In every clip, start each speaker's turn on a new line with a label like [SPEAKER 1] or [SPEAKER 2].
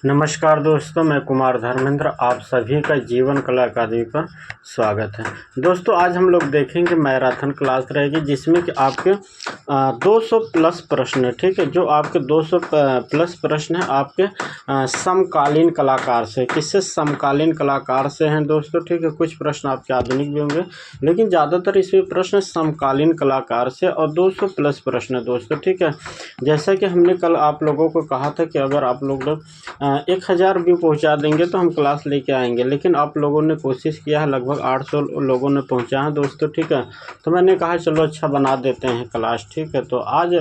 [SPEAKER 1] नमस्कार दोस्तों, मैं कुमार धर्मेंद्र, आप सभी का जीवन कला अकादमी पर स्वागत है। दोस्तों, आज हम लोग देखेंगे मैराथन क्लास रहेगी जिसमें कि आपके 200 प्लस प्रश्न है। ठीक है, जो आपके 200 प्लस प्रश्न है आपके समकालीन कलाकार से। किससे? समकालीन कलाकार से हैं दोस्तों। ठीक है, कुछ प्रश्न आपके आधुनिक भी होंगे लेकिन ज़्यादातर इसमें प्रश्न समकालीन कलाकार से और 200 प्लस प्रश्न है दोस्तों। ठीक है, जैसा कि हमने कल आप लोगों को कहा था कि अगर आप लोग 1000 व्यू पहुंचा देंगे तो हम क्लास लेके आएंगे, लेकिन आप लोगों ने कोशिश किया है, लगभग 800 लोगों ने पहुंचा है दोस्तों। ठीक है, तो मैंने कहा चलो अच्छा बना देते हैं क्लास। ठीक है, तो आज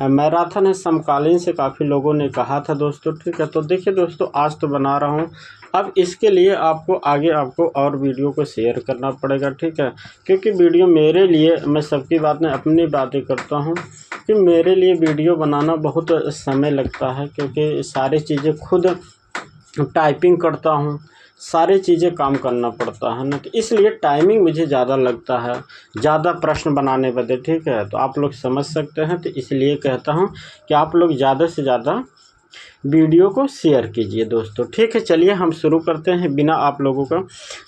[SPEAKER 1] मैराथन है समकालीन से, काफ़ी लोगों ने कहा था दोस्तों। ठीक है, तो देखिए दोस्तों, आज तो बना रहा हूँ। अब इसके लिए आपको आपको और वीडियो को शेयर करना पड़ेगा। ठीक है, क्योंकि वीडियो मेरे लिए, मैं सबकी बात नहीं अपनी बातें करता हूँ कि मेरे लिए वीडियो बनाना बहुत समय लगता है, क्योंकि सारी चीज़ें खुद टाइपिंग करता हूँ, सारी चीज़ें काम करना पड़ता है ना, तो इसलिए टाइमिंग मुझे ज़्यादा लगता है, ज़्यादा प्रश्न बनाने बदे। ठीक है, तो आप लोग समझ सकते हैं, तो इसलिए कहता हूँ कि आप लोग ज़्यादा से ज़्यादा वीडियो को शेयर कीजिए दोस्तों। ठीक है, चलिए हम शुरू करते हैं बिना आप लोगों का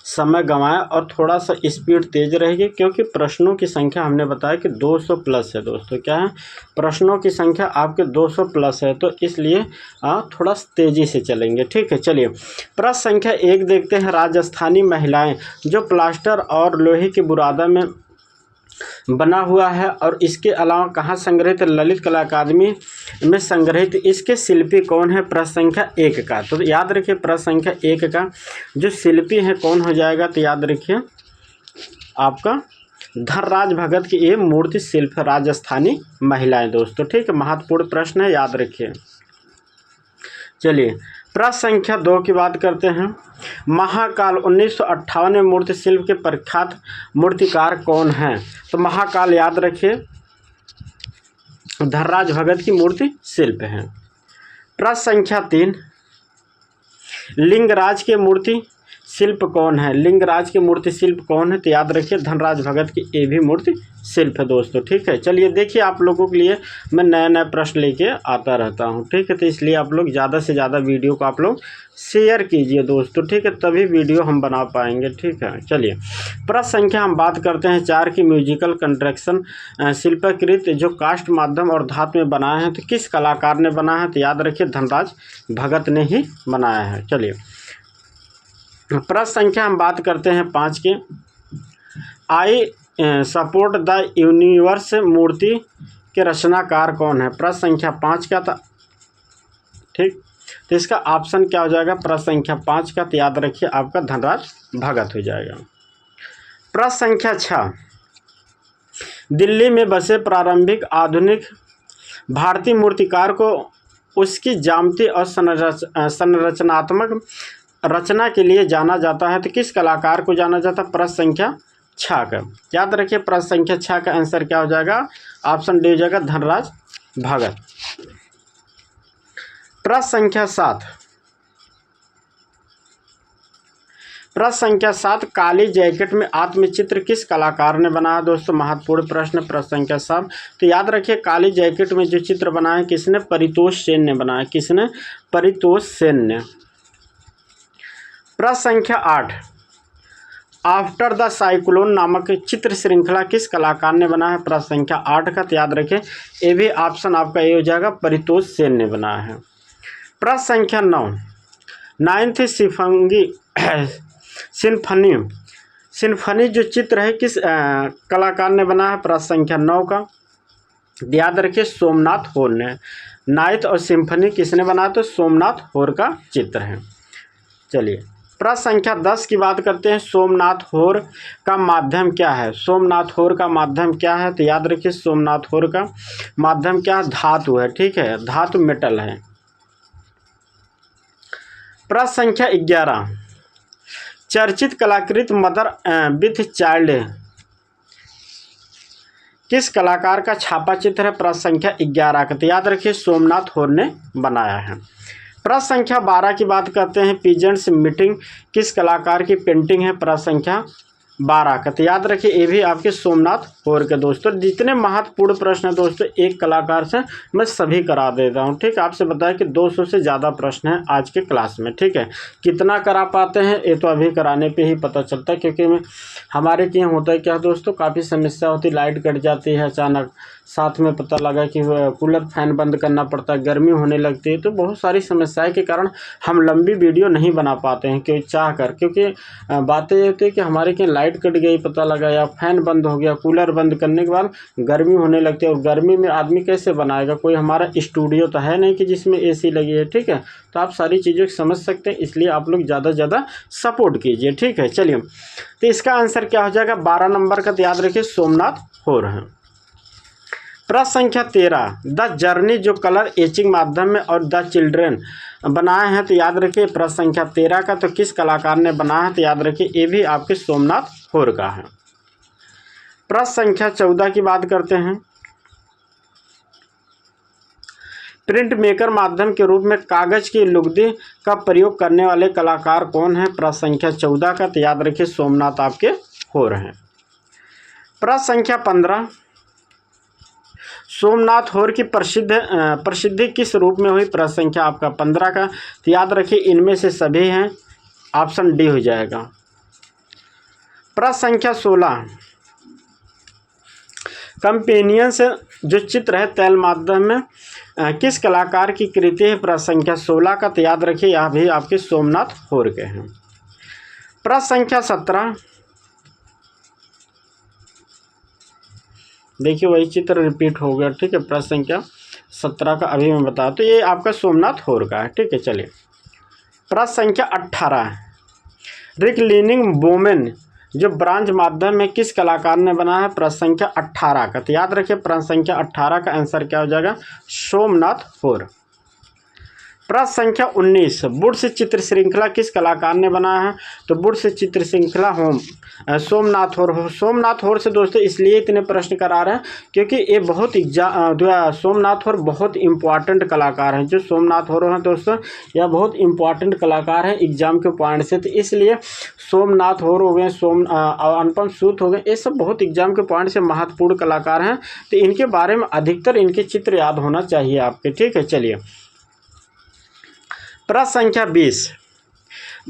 [SPEAKER 1] समय गंवाए, और थोड़ा सा स्पीड तेज़ रहेगी क्योंकि प्रश्नों की संख्या हमने बताया कि 200 प्लस है दोस्तों। क्या है? प्रश्नों की संख्या आपके 200 प्लस है, तो इसलिए थोड़ा तेज़ी से चलेंगे। ठीक है, चलिए प्रश्न संख्या 1 देखते हैं। राजस्थानी महिलाएं जो प्लास्टर और लोहे की बुरादा में बना हुआ है और इसके अलावा कहाँ संग्रहित? ललित कला अकादमी में संग्रहित। इसके शिल्पी कौन है? प्रश्न संख्या 1 का। तो याद रखिए, प्रश्न संख्या 1 का जो शिल्पी है कौन हो जाएगा? तो याद रखिए आपका धनराज भगत की ये मूर्ति शिल्प है, राजस्थानी महिलाएं दोस्तों। ठीक है, महत्वपूर्ण प्रश्न है, याद रखिए। चलिए प्रश्न संख्या 2 की बात करते हैं। महाकाल 1958 में मूर्ति शिल्प के प्रख्यात मूर्तिकार कौन हैं? तो महाकाल याद रखिए धनराज भगत की मूर्ति शिल्प है। प्रश्न संख्या 3, लिंगराज के मूर्ति शिल्प कौन है? लिंगराज के मूर्ति शिल्प कौन है? तो याद रखिए धनराज भगत की ये भी मूर्ति शिल्प है दोस्तों। ठीक है, चलिए देखिए, आप लोगों के लिए मैं नया नया प्रश्न लेके आता रहता हूँ। ठीक है, तो इसलिए आप लोग ज़्यादा से ज़्यादा वीडियो को आप लोग शेयर कीजिए दोस्तों। ठीक है, तभी वीडियो हम बना पाएंगे। ठीक है, चलिए प्रश्न संख्या हम बात करते हैं 4 की। म्यूजिकल कंस्ट्रक्शन शिल्पाकृत जो काष्ठ माध्यम और धातु में बनाए हैं, तो किस कलाकार ने बनाया है? तो याद रखिए धनराज भगत ने ही बनाया है। चलिए प्रश्न संख्या हम बात करते हैं 5 की। आई सपोर्ट द यूनिवर्स मूर्ति के रचनाकार कौन है? प्रश्न संख्या 5 का था। ठीक, तो इसका ऑप्शन क्या हो जाएगा? प्रश्न संख्या 5 का, तो याद रखिए आपका धनराज भगत हो जाएगा। प्रश्न संख्या 6, दिल्ली में बसे प्रारंभिक आधुनिक भारतीय मूर्तिकार को उसकी ज्यामिति और संरचनात्मक रचना के लिए जाना जाता है, तो किस कलाकार को जाना जाता है? प्रश्न संख्या 6 का। याद रखिए प्रश्न संख्या 6 का आंसर क्या हो जाएगा? ऑप्शन डी हो जाएगा धनराज भगत। प्रश्न संख्या 7, प्रश्न संख्या 7, काली जैकेट में आत्मचित्र किस कलाकार ने बनाया? दोस्तों महत्वपूर्ण प्रश्न, प्रश्न संख्या 7। तो याद रखिए काली जैकेट में जो चित्र बनाया किसने? परितोष सेन ने बनाया। किसने? परितोष सेन ने। प्रश्न संख्या 8, आफ्टर द साइक्लोन नामक चित्र श्रृंखला किस कलाकार ने बनाया है? प्रश्न संख्या 8 का, तो याद रखें ये भी ऑप्शन आपका ये हो जाएगा परितोष सेन ने बनाया है। प्रश्न संख्या 9, 9th सिम्फनी जो चित्र है किस कलाकार ने बनाया है? प्रश्न संख्या 9 का, याद रखिए सोमनाथ होर ने। 9th और सिम्फनी किसने बनाया? तो सोमनाथ होर का चित्र है। चलिए प्रश्न संख्या 10 की बात करते हैं। सोमनाथ होर का माध्यम क्या है? सोमनाथ होर का माध्यम क्या है? तो याद रखिए सोमनाथ होर का माध्यम क्या है? धातु है। ठीक है, धातु मेटल है। प्रश्न संख्या 11, चर्चित कलाकृत मदर विथ चाइल्ड किस कलाकार का छापा चित्र है? प्रश्न संख्या 11 का, तो याद रखिए सोमनाथ होर ने बनाया है। प्रश्न संख्या 12 की बात करते हैं। पीजेंट्स मीटिंग किस कलाकार की पेंटिंग है? प्रश्न संख्या 12 का। तो याद रखिए ये भी आपके सोमनाथ होर के दोस्तों। जितने महत्वपूर्ण प्रश्न है दोस्तों एक कलाकार से मैं सभी करा देता हूँ, ठीक है। आपसे बताया कि 200 से ज़्यादा प्रश्न है आज के क्लास में, ठीक है। कितना करा पाते हैं ये तो अभी कराने पे ही पता चलता है, क्योंकि हमारे यहाँ होता है क्या दोस्तों, काफ़ी समस्या होती, लाइट कट जाती है अचानक, साथ में पता लगा कि कूलर फैन बंद करना पड़ता है, गर्मी होने लगती है, तो बहुत सारी समस्याएं के कारण हम लंबी वीडियो नहीं बना पाते हैं क्योंकि चाह कर, क्योंकि बातें ये होती है कि हमारे यहाँ लाइट कट गई पता लगा, या फैन बंद हो गया, कूलर बंद करने के बाद गर्मी होने लगती है, और गर्मी में आदमी कैसे बनाएगा, कोई हमारा स्टूडियो तो है नहीं कि जिसमें AC लगी है, ठीक है। तो आप सारी चीज़ों को समझ सकते हैं, इसलिए आप लोग ज़्यादा से ज़्यादा सपोर्ट कीजिए, ठीक है। चलिए, तो इसका आंसर क्या हो जाएगा 12 नंबर का, तो याद रखिए सोमनाथ होर है। प्रश्न संख्या 13, द जर्नी जो कलर एचिंग माध्यम में और द चिल्ड्रेन बनाए हैं, तो याद रखिए प्रश्न संख्या 13 का तो किस कलाकार ने बनाया है, तो याद रखिए ये भी आपके सोमनाथ होर का है। प्रश्न संख्या 14 की बात करते हैं, प्रिंट मेकर माध्यम के रूप में कागज की लुगदी का प्रयोग करने वाले कलाकार कौन है, प्रश्न संख्या 14 का, तो याद रखिए सोमनाथ आपके होर हैं। प्रश्न संख्या 15, सोमनाथ होर की प्रसिद्धि किस रूप में हुई, प्रश्न संख्या आपका 15 का, तो याद रखिए इनमें से सभी हैं, ऑप्शन डी हो जाएगा। प्रश्न संख्या 16, कंपेनियन से जो चित्र है तैल माध्यम में किस कलाकार की कृति है, प्रश्न संख्या 16 का, तो याद रखिए यह भी आपके सोमनाथ होर के हैं। प्रश्न संख्या 17, देखिए वही चित्र रिपीट हो गया, ठीक है। प्रश्न संख्या 17 का अभी मैं बता, तो ये आपका सोमनाथ होर का है, ठीक है। चलिए, प्रश्न संख्या 18, रिक्लिनिंग वोमेन जो ब्रांज माध्यम में किस कलाकार ने बनाया है, प्रश्न संख्या 18 का, तो याद रखिए प्रश्न संख्या 18 का आंसर क्या हो जाएगा, सोमनाथ होर। प्रश्न संख्या 19, बुड्स चित्र श्रृंखला किस कलाकार ने बनाया है, तो बुड्स चित्र श्रृंखला सोमनाथ होर हो। सोमनाथ होर से दोस्तों इसलिए इतने प्रश्न करा रहे हैं क्योंकि ये बहुत सोमनाथ होर बहुत इंपॉर्टेंट कलाकार हैं। जो सोमनाथ होर हैं दोस्तों यह बहुत इंपॉर्टेंट कलाकार हैं एग्जाम के पॉइंट से, तो इसलिए सोमनाथ होर हो गए, अनुपम सूद हो गए, ये सब बहुत एग्जाम के पॉइंट से महत्वपूर्ण कलाकार हैं, तो इनके बारे में अधिकतर इनके चित्र याद होना चाहिए आपके, ठीक है। चलिए, प्रश्न संख्या 20,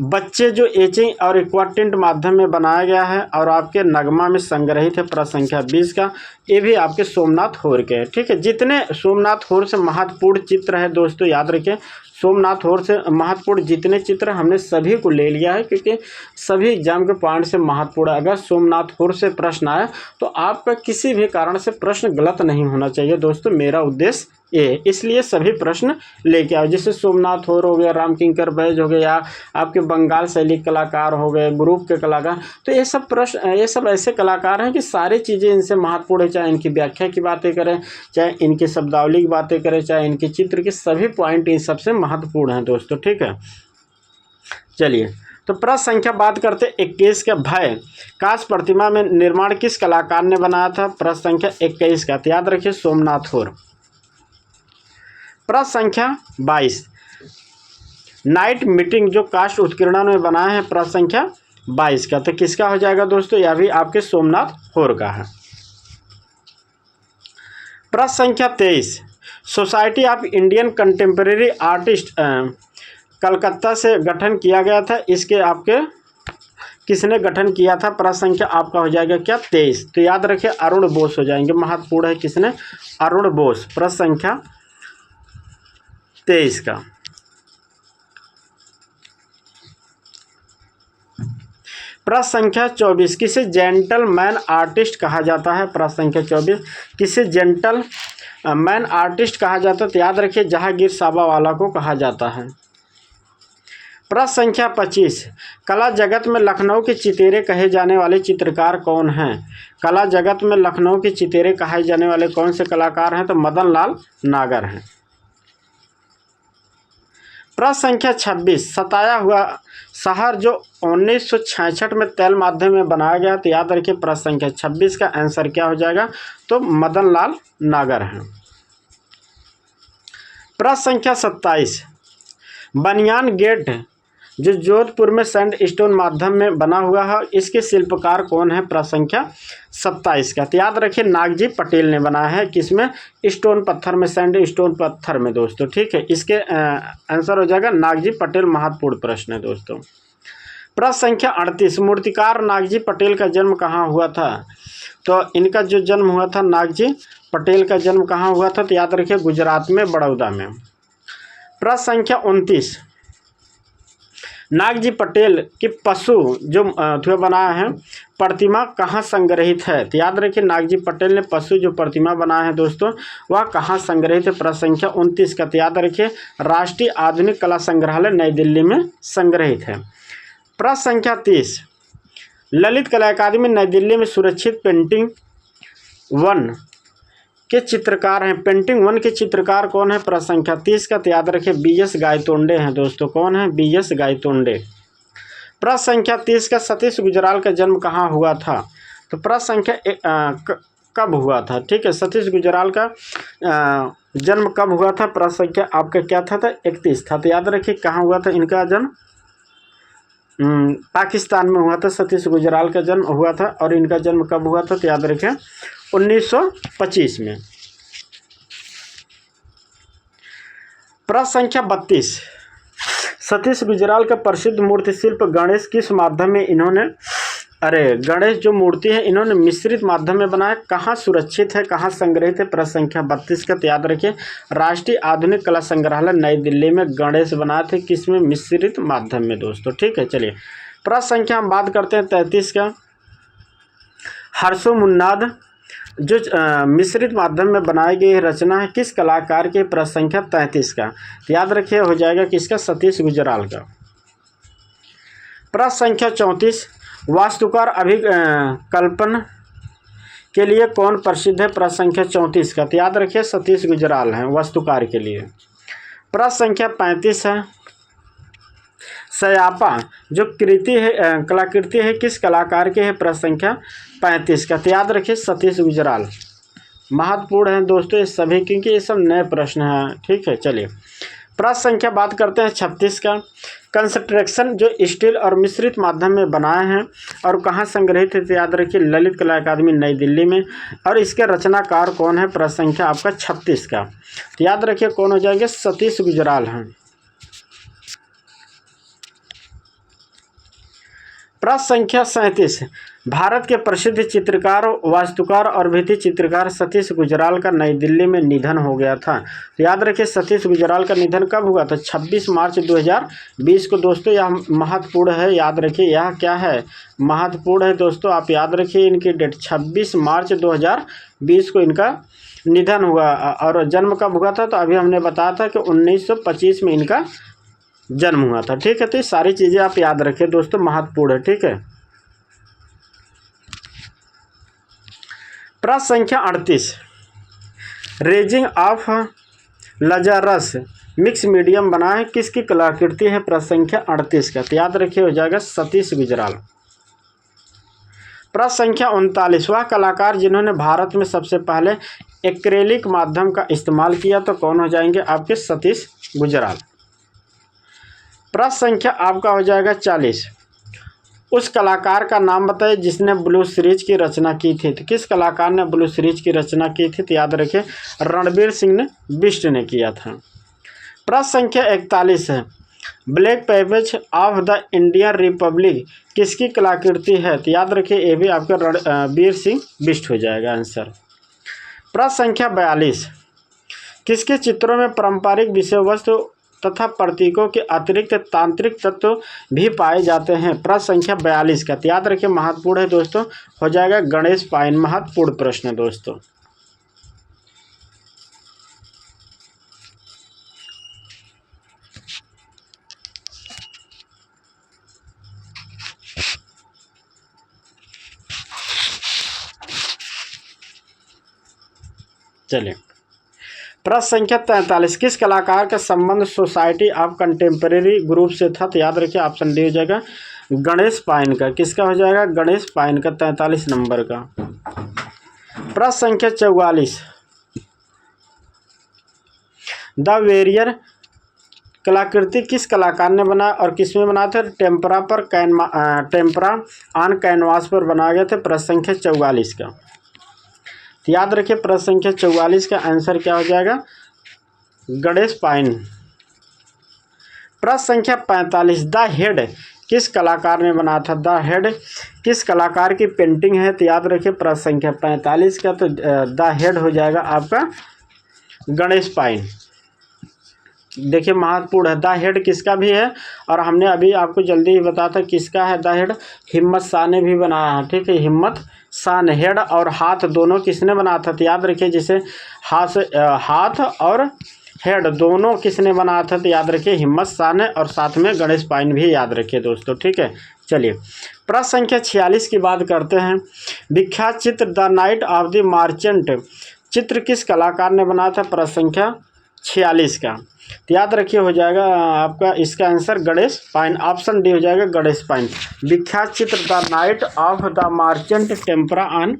[SPEAKER 1] बच्चे जो एचिंग और एक्वाटिंट माध्यम में बनाया गया है और आपके नगमा में संग्रहित है, प्रश्न संख्या 20 का, ये भी आपके सोमनाथ होर के हैं, ठीक है। जितने सोमनाथ होर से महत्वपूर्ण चित्र है दोस्तों याद रखें, सोमनाथ होर से महत्वपूर्ण जितने चित्र हमने सभी को ले लिया है क्योंकि सभी एग्जाम के पॉइंट से महत्वपूर्ण है। अगर सोमनाथ होर से प्रश्न आए तो आपका किसी भी कारण से प्रश्न गलत नहीं होना चाहिए दोस्तों, मेरा उद्देश्य ये, इसलिए सभी प्रश्न लेके आओ। जैसे सोमनाथ होर हो गया, राम किंकर बैज हो गया, आपके बंगाल शैली कलाकार हो गए, ग्रुप के कलाकार, तो ये सब प्रश्न, ये सब ऐसे कलाकार हैं कि सारी चीज़ें इनसे महत्वपूर्ण है, चाहे इनकी व्याख्या की बातें करें, चाहे इनकी शब्दावली की बातें करें, चाहे इनके चित्र के सभी पॉइंट इन सबसे महत्वपूर्ण हैं दोस्तों, ठीक है। चलिए, तो प्रश्न संख्या बात करते 21 का, भय कांस्य प्रतिमा में निर्माण किस कलाकार ने बनाया था, प्रश्न संख्या 21 का, तो याद रखिए सोमनाथ होर। प्रश्न संख्या 22, नाइट मीटिंग जो काष्ठ उत्कीर्णन में बनाया है, प्रश्न संख्या 22 का, तो किसका हो जाएगा दोस्तों, यह भी आपके सोमनाथ होर का है। प्रश्न संख्या 23, society of Indian contemporary artist Calcutta से गठन किया गया था, इसके आपके किसने गठन किया था, प्रश्न संख्या आपका हो जाएगा क्या 23, तो याद रखिए अरुण बोस हो जाएंगे, महत्वपूर्ण है किसने, अरुण बोस, प्रश्न संख्या 23 का। प्रश्न संख्या 24, किसे जेंटलमैन आर्टिस्ट कहा जाता है, प्रश्न संख्या 24, किसे जेंटलमैन आर्टिस्ट कहा जाता है, तो याद रखिए जहांगीर साबावाला को कहा जाता है। प्रश्न संख्या 25, कला जगत में लखनऊ के चितेरे कहे जाने वाले चित्रकार कौन हैं, कला जगत में लखनऊ के चितेरे कहे जाने वाले कौन से कलाकार हैं, तो मदन लाल नागर हैं। प्रश्न संख्या 26, सताया हुआ शहर जो 1966 में तैल माध्यम में बनाया गया, तो याद रखिए प्रश्न संख्या 26 का आंसर क्या हो जाएगा, तो मदन लाल नागर हैं। प्रश्न संख्या 27, बनियान गेट जो जोधपुर में सैंडस्टोन माध्यम में बना हुआ है, इसके शिल्पकार कौन है? प्रश्न संख्या 27 का। तो याद रखिए नागजी पटेल ने बनाया है, किसमें? स्टोन पत्थर में, सैंडस्टोन पत्थर में दोस्तों। ठीक है, इसके आंसर हो जाएगा नागजी पटेल। महत्वपूर्ण प्रश्न है दोस्तों। प्रश्न संख्या 38, मूर्तिकार नागजी पटेल का जन्म कहाँ हुआ था? तो इनका जो जन्म हुआ था, नागजी पटेल का जन्म कहाँ हुआ था? तो याद रखिए गुजरात में, बड़ौदा में। प्रश्न संख्या 29, नागजी पटेल की पशु जो बनाया है प्रतिमा कहाँ संग्रहित है? तो याद रखिए नागजी पटेल ने पशु जो प्रतिमा बनाया है दोस्तों, वह कहाँ संग्रहित है? प्रश्न संख्या 29 का। तो याद रखिए राष्ट्रीय आधुनिक कला संग्रहालय नई दिल्ली में संग्रहित है। प्रश्न संख्या 30, ललित कला अकादमी नई दिल्ली में सुरक्षित पेंटिंग 1 के चित्रकार हैं। पेंटिंग 1 के चित्रकार कौन है? प्रश्न संख्या 30 का। तो याद रखिए बीएस गायतोंडे हैं दोस्तों। कौन है? बीएस गायतोंडे। प्रश्न संख्या 30 का, सतीश गुजराल का जन्म कहाँ हुआ था? तो प्रश्न संख्या कब हुआ था? ठीक है, सतीश गुजराल का जन्म कब हुआ था? प्रश्न संख्या आपका क्या था? 31 था। तो याद रखिए कहाँ हुआ था इनका जन्म? पाकिस्तान में हुआ था। सतीश गुजराल का जन्म हुआ था। और इनका जन्म कब हुआ था? तो याद रखें 1925 में। प्रश्न संख्या 32, सतीश गुजराल का प्रसिद्ध मूर्ति शिल्प गणेश किस माध्यम में इन्होंने गणेश जो मूर्ति है इन्होंने मिश्रित माध्यम में बनाया। कहाँ सुरक्षित है, कहाँ संग्रहित है? प्रश्न संख्या 32 का। तो याद रखिए राष्ट्रीय आधुनिक कला संग्रहालय नई दिल्ली में गणेश बनाए थे, किसमें? मिश्रित माध्यम में दोस्तों। ठीक है, चलिए प्रश्न संख्या हम बात करते हैं 33 का। हर्षो मुन्नाद जो मिश्रित माध्यम में बनाई गई रचना है किस कलाकार के? प्रश्न संख्या 33 का। तो याद रखिए हो जाएगा किसका? सतीश गुजराल का। प्रश्न संख्या 34, वास्तुकार अभिकल्पन के लिए कौन प्रसिद्ध है? प्रश्न संख्या 34 का। तो याद रखिए सतीश गुजराल हैं वास्तुकार के लिए। प्रश्न संख्या 35 है, सयापा जो कृति है कलाकृति है किस कलाकार के है? प्रश्न संख्या 35 का। तो याद रखिए सतीश गुजराल। महत्वपूर्ण है दोस्तों ये सभी, क्योंकि ये सब नए प्रश्न हैं। ठीक है, चलिए प्रश्न संख्या बात करते हैं 36 का। कंस्ट्रक्शन जो स्टील और मिश्रित माध्यम में बनाए हैं और कहाँ संग्रहित है? तो याद रखिए ललित कला अकादमी नई दिल्ली में। और इसके रचनाकार कौन है? प्रश्न संख्या आपका 36 का। तो याद रखिए कौन हो जाएंगे? सतीश गुजराल हैं। प्रश्न संख्या 37, भारत के प्रसिद्ध चित्रकार, वास्तुकार और भित्ति चित्रकार सतीश गुजराल का नई दिल्ली में निधन हो गया था। तो याद रखिए सतीश गुजराल का निधन कब हुआ था? 26 मार्च 2020 को दोस्तों। यह महत्वपूर्ण है, याद रखिए यह क्या है? महत्वपूर्ण है दोस्तों। आप याद रखिए इनकी डेट 26 मार्च 2020 को इनका निधन हुआ। और जन्म कब हुआ था? तो अभी हमने बताया था कि 1925 में इनका जन्म हुआ था। ठीक है, तो ये सारी चीज़ें आप याद रखें दोस्तों, महत्वपूर्ण है। ठीक है, प्रश्न संख्या 38, raising of Lazarus mix medium बना है किसकी कलाकृति है? प्रश्न संख्या 38 का। तो याद रखिए हो जाएगा सतीश गुजराल। प्रश्न संख्या 39, वह कलाकार जिन्होंने भारत में सबसे पहले एक्रेलिक माध्यम का इस्तेमाल किया, तो कौन हो जाएंगे आपके? सतीश गुजराल। प्रश्न संख्या आपका हो जाएगा 40, उस कलाकार का नाम बताइए जिसने ब्लू सीरीज की रचना की थी। तो किस कलाकार ने ब्लू सीरीज की रचना की थी? तो याद रखिए रणबीर सिंह ने बिष्ट ने किया था। प्रश्न संख्या 41 है, black pages of the Indian Republic किसकी कलाकृति है? तो याद रखिए ये भी आपका रणबीर सिंह बिष्ट हो जाएगा आंसर। प्रश्न संख्या 42, किसके चित्रों में पारंपरिक विषय वस्तु तथा प्रतीकों के अतिरिक्त तांत्रिक तत्व भी पाए जाते हैं? प्रश्न संख्या 42 का। याद रखिए महत्वपूर्ण है दोस्तों, हो जाएगा गणेश पायन। महत्वपूर्ण प्रश्न है दोस्तों। चलिए प्रश्न संख्या 43, किस कलाकार का संबंध सोसाइटी ऑफ कंटेम्प्रेरी ग्रुप से था? तो याद रखिए ऑप्शन डी हो जाएगा गणेश पायन का। किसका हो जाएगा? गणेश पायन का, 43 नंबर का। प्रश्न संख्या 44, द वेरियर कलाकृति किस कलाकार ने बनाया और किस में बनाया था? टेम्परा ऑन कैनवास पर बनाया गया था। प्रश्न संख्या 44 का तो याद रखिए, प्रश्न संख्या 44 का आंसर क्या हो जाएगा? गणेश पाइन। प्रश्न संख्या 45 द हेड किस कलाकार ने बनाया था? द हेड किस कलाकार की पेंटिंग है? तो याद रखिए, प्रश्न संख्या 45 का तो द हेड हो जाएगा आपका गणेश पाइन। देखिए महत्वपूर्ण है, द हेड किसका भी है और हमने अभी आपको जल्दी ही बताया था किसका है द हेड। हिम्मत शाह ने भी बनाया है, ठीक है, हिम्मत शाह ने। हेड और हाथ दोनों किसने बनाया था? तो याद रखिए, जैसे हाथ और हेड दोनों किसने बनाया था? तो याद रखिए हिम्मत शाह ने, और साथ में गणेश पाइन भी याद रखिए दोस्तों, ठीक है। चलिए प्रश्न संख्या 46 की बात करते हैं। विख्यात चित्र the night of the merchant चित्र किस कलाकार ने बनाया था? प्रश्न संख्या 46 का तो याद रखिए हो जाएगा आपका इसका answer Ganesh pine. Option D हो जाएगा गणेश पाइन। विख्यात चित्र the night of the merchant tempera on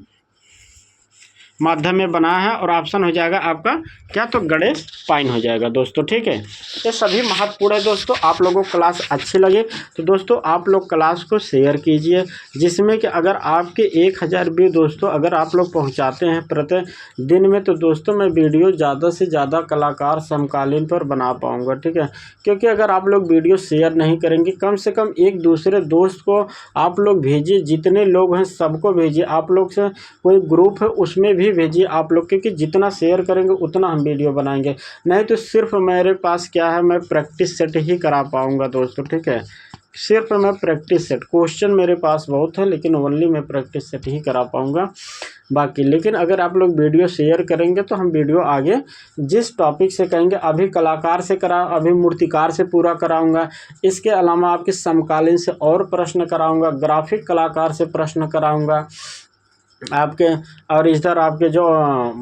[SPEAKER 1] माध्यम में बना है और ऑप्शन हो जाएगा आपका क्या? तो गणेश पाइन हो जाएगा दोस्तों, ठीक है। ये सभी महत्वपूर्ण है दोस्तों। आप लोगों को क्लास अच्छी लगे तो दोस्तों आप लोग क्लास को शेयर कीजिए, जिसमें कि अगर आपके 1000 व्यू दोस्तों अगर आप लोग पहुंचाते हैं प्रतिदिन में तो दोस्तों मैं वीडियो ज़्यादा से ज़्यादा कलाकार समकालीन पर बना पाऊँगा, ठीक है। क्योंकि अगर आप लोग वीडियो शेयर नहीं करेंगे, कम से कम एक दूसरे दोस्त को आप लोग भेजिए, जितने लोग हैं सबको भेजिए। आप लोग से कोई ग्रुप है उसमें भी भेजिए आप लोग, क्योंकि जितना शेयर करेंगे उतना हम वीडियो बनाएंगे। नहीं तो सिर्फ मेरे पास क्या है, मैं प्रैक्टिस सेट ही करा पाऊंगा दोस्तों, ठीक है। सिर्फ मैं प्रैक्टिस सेट, क्वेश्चन मेरे पास बहुत है लेकिन ओनली मैं प्रैक्टिस सेट ही करा पाऊंगा बाकी। लेकिन अगर आप लोग वीडियो शेयर करेंगे तो हम वीडियो आगे जिस टॉपिक से कहेंगे, अभी कलाकार से अभी मूर्तिकार से पूरा कराऊंगा, इसके अलावा आपके समकालीन से और प्रश्न कराऊंगा, ग्राफिक कलाकार से प्रश्न कराऊंगा आपके, और इधर आपके जो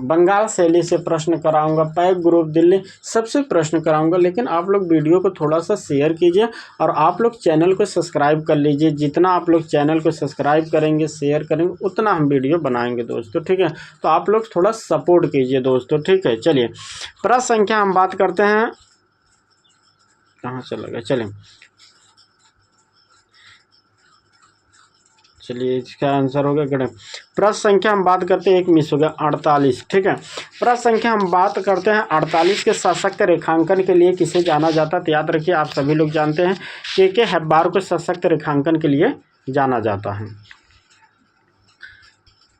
[SPEAKER 1] बंगाल शैली से प्रश्न कराऊंगा, पैक ग्रुप दिल्ली सबसे प्रश्न कराऊंगा। लेकिन आप लोग वीडियो को थोड़ा सा शेयर कीजिए और आप लोग चैनल को सब्सक्राइब कर लीजिए। जितना आप लोग चैनल को सब्सक्राइब करेंगे, शेयर करेंगे, उतना हम वीडियो बनाएंगे दोस्तों, ठीक है। तो आप लोग थोड़ा सपोर्ट कीजिए दोस्तों, ठीक है। चलिए प्रश्न संख्या हम बात करते हैं, कहाँ चला गया? चलिए इसका आंसर हो गया गणेश। प्रश्न संख्या हम बात करते हैं, एक मिस हो गया, 48, ठीक है। प्रश्न संख्या हम बात करते हैं 48 के सशक्त रेखांकन के लिए किसे जाना जाता है? तो याद रखिए आप सभी लोग जानते हैं के हेब्बार को सशक्त रेखांकन के लिए जाना जाता है।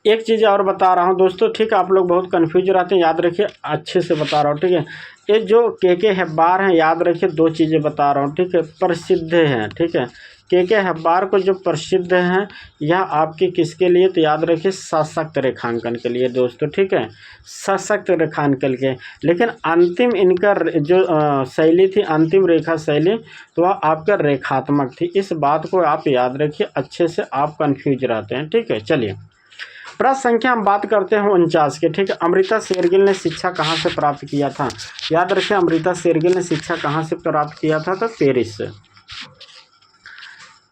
[SPEAKER 1] एक चीज़ और बता रहा हूँ दोस्तों, ठीक है, आप लोग बहुत कंफ्यूज रहते हैं, याद रखिए अच्छे से बता रहा हूँ, ठीक है। ये जो के हेब्बार हैं, याद रखिए दो चीज़ें बता रहा हूँ, ठीक है, प्रसिद्ध हैं, ठीक है। के हेब्बार को जो प्रसिद्ध हैं यह आपके किसके लिए? तो याद रखिए सशक्त रेखांकन के लिए दोस्तों, ठीक है, सशक्त रेखांकन के। लेकिन अंतिम इनका जो शैली थी, अंतिम रेखा शैली, तो वह आपका रेखात्मक थी। इस बात को आप याद रखिए, अच्छे से आप कंफ्यूज रहते हैं, ठीक है। चलिए प्रश्न संख्या हम बात करते हैं 49 के, ठीक है। अमृता शेरगिल ने शिक्षा कहाँ से प्राप्त किया था? याद रखिए अमृता शेरगिल ने शिक्षा कहाँ से प्राप्त किया था? तो पेरिस से।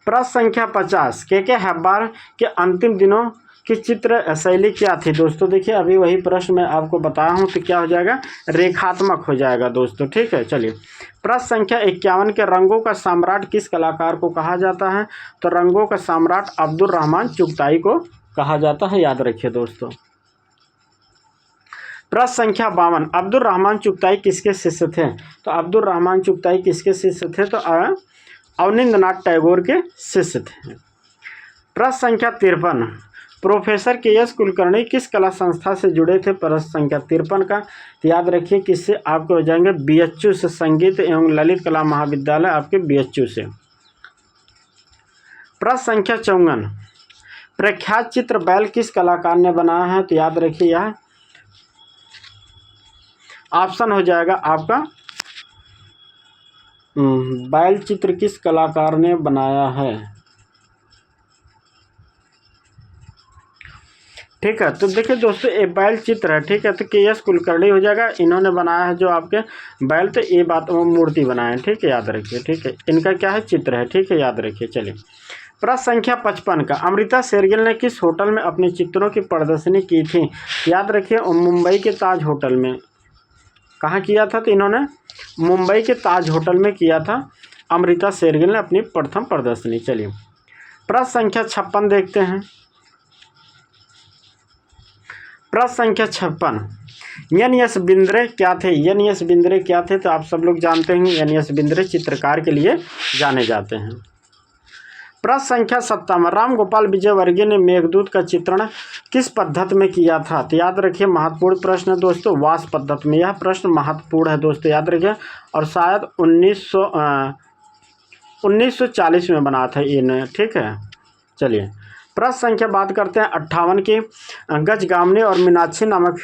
[SPEAKER 1] प्रश्न संख्या 50 के हेब्बार के अंतिम दिनों की चित्र शैली क्या थी? दोस्तों देखिए अभी वही प्रश्न मैं आपको बताया हूँ, तो क्या हो जाएगा? रेखात्मक हो जाएगा दोस्तों, ठीक है। चलिए प्रश्न संख्या 51 के रंगों का सम्राट किस कलाकार को कहा जाता है? तो रंगों का सम्राट अब्दुल रहमान चुगताई को कहा जाता है, याद रखिए दोस्तों। प्रश्न संख्या 52 अब्दुल रहमान चुगताई किसके शिष्य थे? तो अब्दुल रहमान चुगताई किसके शिष्य थे? तो अवनींद्रनाथ टैगोर के शिष्य थे। प्रश्न संख्या 53 प्रोफेसर के.एस. कुलकर्णी किस कला संस्था से जुड़े थे? प्रश्न संख्या 53 का तो याद रखिए किससे? आपको हो जाएंगे BHU से, संगीत एवं ललित कला महाविद्यालय आपके BHU से। प्रश्न संख्या 54 प्रख्यात चित्र बैल किस कलाकार ने बनाया है? तो याद रखिए यह ऑप्शन हो जाएगा आपका बैल चित्र किस कलाकार ने बनाया है, ठीक है। तो देखिए दोस्तों ये बैल चित्र है, ठीक है, तो के.एस. कुलकर्णी हो जाएगा, इन्होंने बनाया है जो आपके बैल, तो ये बात वो मूर्ति बनाए, ठीक है, याद रखिए, ठीक है। इनका क्या है? चित्र है, ठीक है, याद रखिए। चलिए प्रश्न संख्या 55 का अमृता शेरगिल ने किस होटल में अपने चित्रों की प्रदर्शनी की थी? याद रखिए मुंबई के ताज होटल में। कहाँ किया था? तो इन्होंने मुंबई के ताज होटल में किया था अमृता शेरगिल ने अपनी प्रथम प्रदर्शनी। चलिए प्रश्न संख्या 56 देखते हैं। प्रश्न संख्या 56, एन.एस. बिंद्रे क्या थे? एन.एस. बिंद्रे क्या थे? तो आप सब लोग जानते हैं एन.एस. बिंद्रे चित्रकार के लिए जाने जाते हैं। प्रश्न संख्या 57, राम गोपाल विजयवर्गीय ने मेघदूत का चित्रण किस पद्धति में किया था? तो याद रखिए महत्वपूर्ण प्रश्न है दोस्तों, वास पद्धति में। यह प्रश्न महत्वपूर्ण है दोस्तों, याद रखिए। और शायद 1940 में बना था इन्हें, ठीक है। चलिए प्रश्न संख्या बात करते हैं 58 की। गजगामनी और मीनाक्षी नामक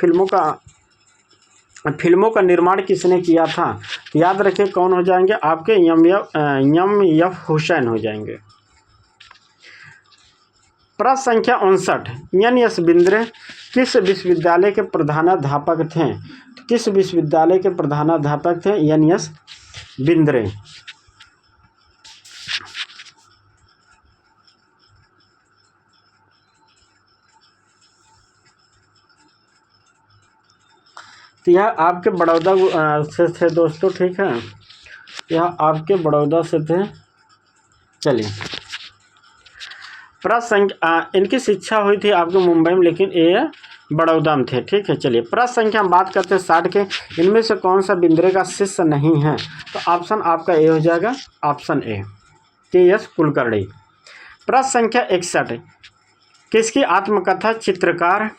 [SPEAKER 1] फिल्मों का निर्माण किसने किया था? तो याद रखिए कौन हो जाएंगे आपके? एम.एफ. हुसैन हो जाएंगे। प्रश्न संख्या 59, एन.एस. बिंद्रे किस विश्वविद्यालय के प्रधानाध्यापक थे? किस विश्वविद्यालय के प्रधानाध्यापक थे एन.एस. बिंद्रे? तो यह आपके बड़ौदा से थे दोस्तों, ठीक है। यह आपके बड़ौदा से थे। चलिए प्रश्न संख्या इनकी शिक्षा हुई थी आपके मुंबई में, लेकिन ये बड़ौदा में थे, ठीक है। चलिए प्रश्न संख्या हम बात करते हैं 60 के। इनमें से कौन सा बिंद्रे का शिष्य नहीं है? तो ऑप्शन आपका ए हो जाएगा, ऑप्शन ए के.एस. कुलकर्णी। प्रश्न संख्या 61, किसकी आत्मकथा चित्रकार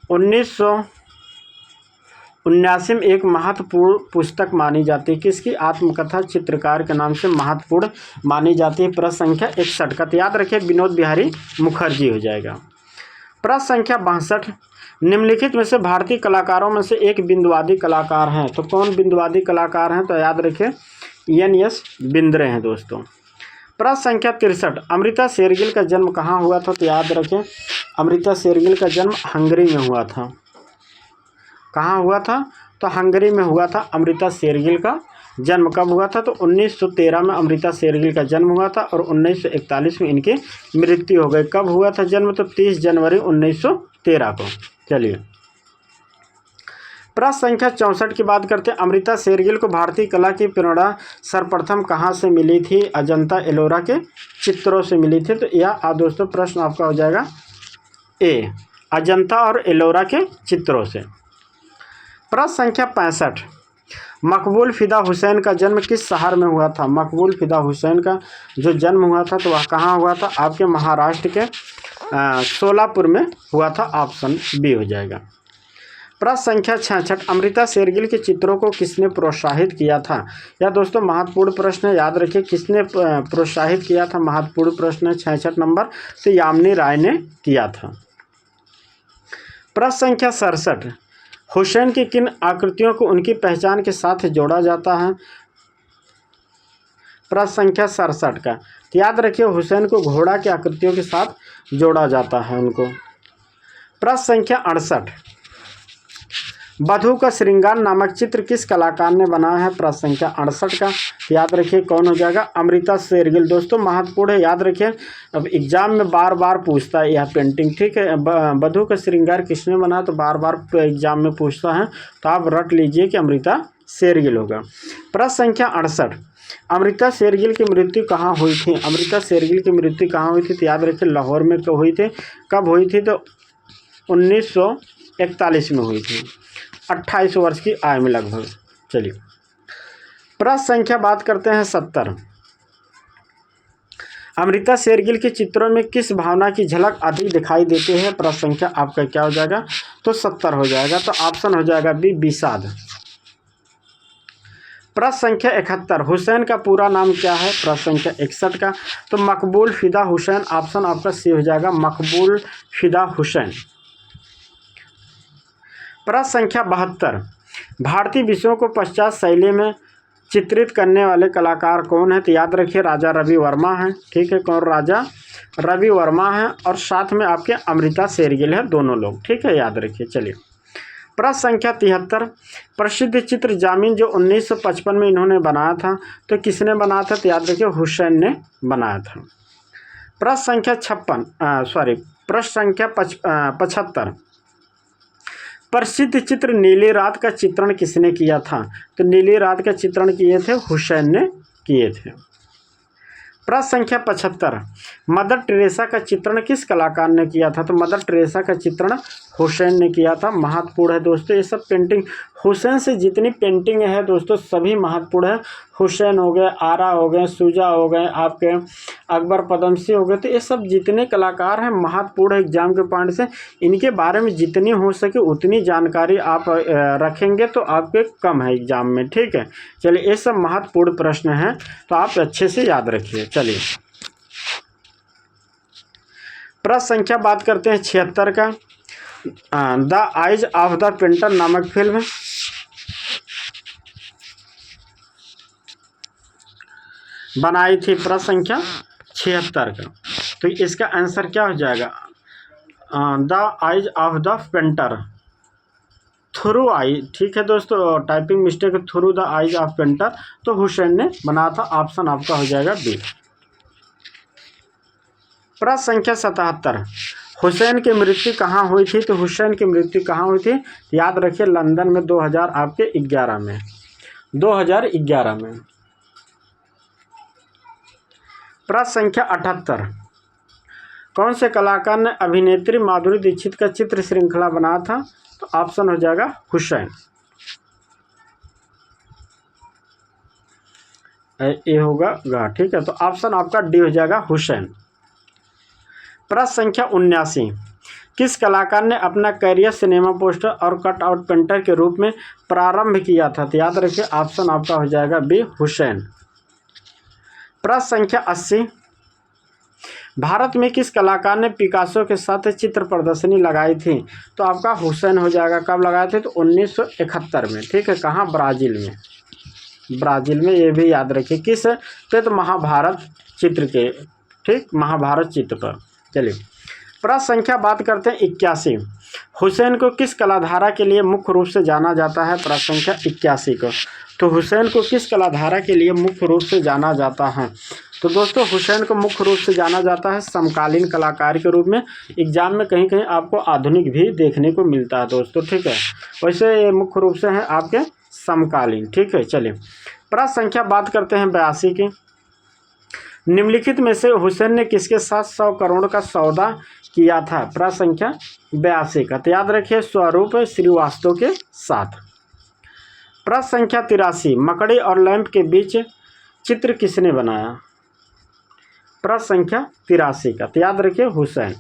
[SPEAKER 1] 1979 में एक महत्वपूर्ण पुस्तक मानी जाती है? किसकी आत्मकथा चित्रकार के नाम से महत्वपूर्ण मानी जाती है? प्रश्न संख्या 61 का। तो याद रखिए विनोद बिहारी मुखर्जी हो जाएगा। प्रश्न संख्या 62, निम्नलिखित में से भारतीय कलाकारों में से एक बिंदुवादी कलाकार हैं। तो कौन बिंदुवादी कलाकार हैं? तो याद रखिए एन.एस. बिंद्रे हैं दोस्तों। प्रश्न संख्या 63, अमृता शेरगिल का जन्म कहाँ हुआ था? तो याद रखें अमृता शेरगिल का जन्म हंगरी में हुआ था। कहाँ हुआ था? तो हंगरी में हुआ था अमृता शेरगिल का जन्म। कब हुआ था? तो 1913 में अमृता शेरगिल का जन्म हुआ था और 1941 में इनकी मृत्यु हो गई। कब हुआ था जन्म? तो 30 जनवरी 1913 को। चलिए प्रश्न संख्या 64 की बात करते हैं। अमृता शेरगिल को भारतीय कला की प्रेरणा सर्वप्रथम कहाँ से मिली थी? अजंता एलोरा के चित्रों से मिली थी। तो यह दोस्तों प्रश्न आपका हो जाएगा ए, अजंता और एलोरा के चित्रों से। प्रश्न संख्या 65, मकबूल फिदा हुसैन का जन्म किस शहर में हुआ था? मकबूल फिदा हुसैन का जो जन्म हुआ था तो वह कहाँ हुआ था? आपके महाराष्ट्र के सोलापुर में हुआ था। ऑप्शन बी हो जाएगा। प्रश्न संख्या 66, अमृता शेरगिल के चित्रों को किसने प्रोत्साहित किया था? यह दोस्तों महत्वपूर्ण प्रश्न है, याद रखिए किसने प्रोत्साहित किया था? महत्वपूर्ण प्रश्न है 66 नंबर। तो यामिनी राय ने किया था। प्रश्न संख्या 67, हुसैन की किन आकृतियों को उनकी पहचान के साथ जोड़ा जाता है? प्रश्न संख्या 67 का। तो याद रखिए हुसैन को घोड़ा की आकृतियों के साथ जोड़ा जाता है उनको। प्रश्न संख्या 68, वधू का श्रृंगार नामक चित्र किस कलाकार ने बनाया है? प्रश्न संख्या 68 का। याद रखिए कौन हो जाएगा? अमृता शेरगिल। दोस्तों महत्वपूर्ण है, याद रखिए अब एग्जाम में बार बार पूछता है यह पेंटिंग, ठीक है। वधू का श्रृंगार किसने बनाया? तो बार बार एग्जाम में पूछता है, तो आप रट लीजिए कि अमृता शेरगिल होगा। प्रश्न संख्या 68, अमृता शेरगिल की मृत्यु कहाँ हुई थी? अमृता शेरगिल की मृत्यु कहाँ हुई थी? तो याद रखिए लाहौर में हुई थी। कब हुई थी? तो 1941 में हुई थी, 28 वर्ष की आयु में लगभग। चलिए प्रश्न संख्या बात करते हैं 70, अमृता शेरगिल के चित्रों में किस भावना की झलक अधिक दिखाई देती है? प्रश्न संख्या आपका क्या हो जाएगा? तो 70 हो जाएगा। तो ऑप्शन हो जाएगा बी, विषाद। प्रश्न संख्या 71, हुसैन का पूरा नाम क्या है? प्रश्न संख्या 61 का। तो मकबूल फिदा हुसैन। ऑप्शन आपका सी हो जाएगा, मकबूल फिदा हुसैन। प्रश्न संख्या 72, भारतीय विषयों को पश्चात शैली में चित्रित करने वाले कलाकार कौन है? तो याद रखिए राजा रवि वर्मा है, ठीक है। कौन? राजा रवि वर्मा है और साथ में आपके अमृता शेरगिल है, दोनों लोग, ठीक है, याद रखिए। चलिए प्रश्न संख्या 73, प्रसिद्ध चित्र जामीन जो 1955 में इन्होंने बनाया था, तो किसने बनाया था? तो याद रखिए हुसैन ने बनाया था। प्रश्न संख्या 75, प्रसिद्ध चित्र नीली रात का चित्रण किसने किया था? तो नीली रात का चित्रण किए थे हुसैन ने किए थे। प्रश्न संख्या 75, मदर टेरेसा का चित्रण किस कलाकार ने किया था? तो मदर टेरेसा का चित्रण हुसैन ने किया था। महत्वपूर्ण है दोस्तों ये सब पेंटिंग। हुसैन से जितनी पेंटिंग है दोस्तों सभी महत्वपूर्ण है। हुसैन हो गए, आरा हो गए, शुजा हो गए, आपके अकबर पदमसी हो गए, तो ये सब जितने कलाकार हैं महत्वपूर्ण है एग्जाम के पॉइंट से। इनके बारे में जितनी हो सके उतनी जानकारी आप रखेंगे तो आपके कम है एग्जाम में, ठीक है। चलिए ये सब महत्वपूर्ण प्रश्न हैं तो आप अच्छे से याद रखिए। चलिए प्रश्न संख्या बात करते हैं 76 का। The eyes of the painter नामक फिल्म बनाई थी। प्रश्न संख्या 76 का, तो इसका आंसर क्या हो जाएगा? The eyes of the painter, through eye, ठीक है दोस्तों, typing mistake, through the eyes of painter, तो हुसैन ने बनाया था। ऑप्शन आपका हो जाएगा बी। प्रश्न संख्या 77, हुसैन की मृत्यु कहाँ हुई थी? तो हुसैन की मृत्यु कहाँ हुई थी? याद रखिए लंदन में 2011 में। 2011 में। प्रश्न संख्या 78, कौन से कलाकार ने अभिनेत्री माधुरी दीक्षित का चित्र श्रृंखला बनाया था? तो ऑप्शन हो जाएगा हुसैन, ए होगा गा, ठीक है। तो ऑप्शन आपका डी हो जाएगा हुसैन। प्रश्न संख्या 79, किस कलाकार ने अपना करियर सिनेमा पोस्टर और कटआउट पेंटर के रूप में प्रारंभ किया था? तो याद रखिए ऑप्शन आपका हो जाएगा बी हुसैन। प्रश्न संख्या 80, भारत में किस कलाकार ने पिकासो के साथ चित्र प्रदर्शनी लगाई थी? तो आपका हुसैन हो जाएगा। कब लगाए थे? तो 1971 में, ठीक है। कहाँ? ब्राज़ील में। ब्राज़ील में, ये भी याद रखिए। किस पे? तो महाभारत चित्र के, ठीक, महाभारत चित्र पर। चलिए प्रश्न संख्या बात करते हैं 81, हुसैन को किस कलाधारा के लिए मुख्य रूप से जाना जाता है? प्रश्न संख्या 81 को, तो हुसैन को किस कलाधारा के लिए मुख्य रूप से जाना जाता है? तो दोस्तों हुसैन को मुख्य रूप से जाना जाता है समकालीन कलाकार के रूप में। एग्जाम में कहीं कहीं आपको आधुनिक भी देखने को मिलता है दोस्तों, ठीक है। वैसे ये मुख्य रूप से हैं आपके समकालीन, ठीक है। चलिए प्रश्न संख्या बात करते हैं 82 की, निम्नलिखित में से हुसैन ने किसके साथ 100 करोड़ का सौदा किया था? प्रश्न संख्या 82 का, तो याद रखिए स्वरूप श्रीवास्तव के साथ। प्रश्न संख्या 83, मकड़ी और लैंप के बीच चित्र किसने बनाया? प्रश्न संख्या 83 का, तो याद रखिए हुसैन।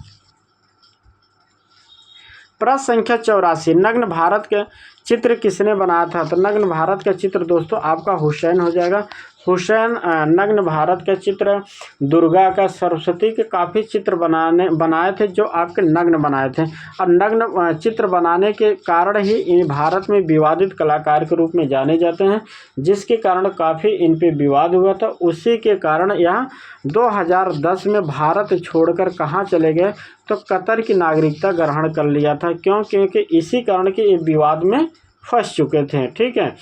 [SPEAKER 1] प्रश्न संख्या 84, नग्न भारत के चित्र किसने बनाया था? तो नग्न भारत का चित्र दोस्तों आपका हुसैन हो जाएगा। हुसैन नग्न भारत का चित्र, दुर्गा का, सरस्वती के काफ़ी चित्र बनाए थे जो आपके नग्न बनाए थे। और नग्न चित्र बनाने के कारण ही इन भारत में विवादित कलाकार के रूप में जाने जाते हैं, जिसके कारण काफ़ी इन पे विवाद हुआ था। उसी के कारण यह 2010 में भारत छोड़कर कहाँ चले गए? तो कतर की नागरिकता ग्रहण कर लिया था। क्यों? क्योंकि इसी कारण के ये विवाद में फंस चुके थे, ठीक है।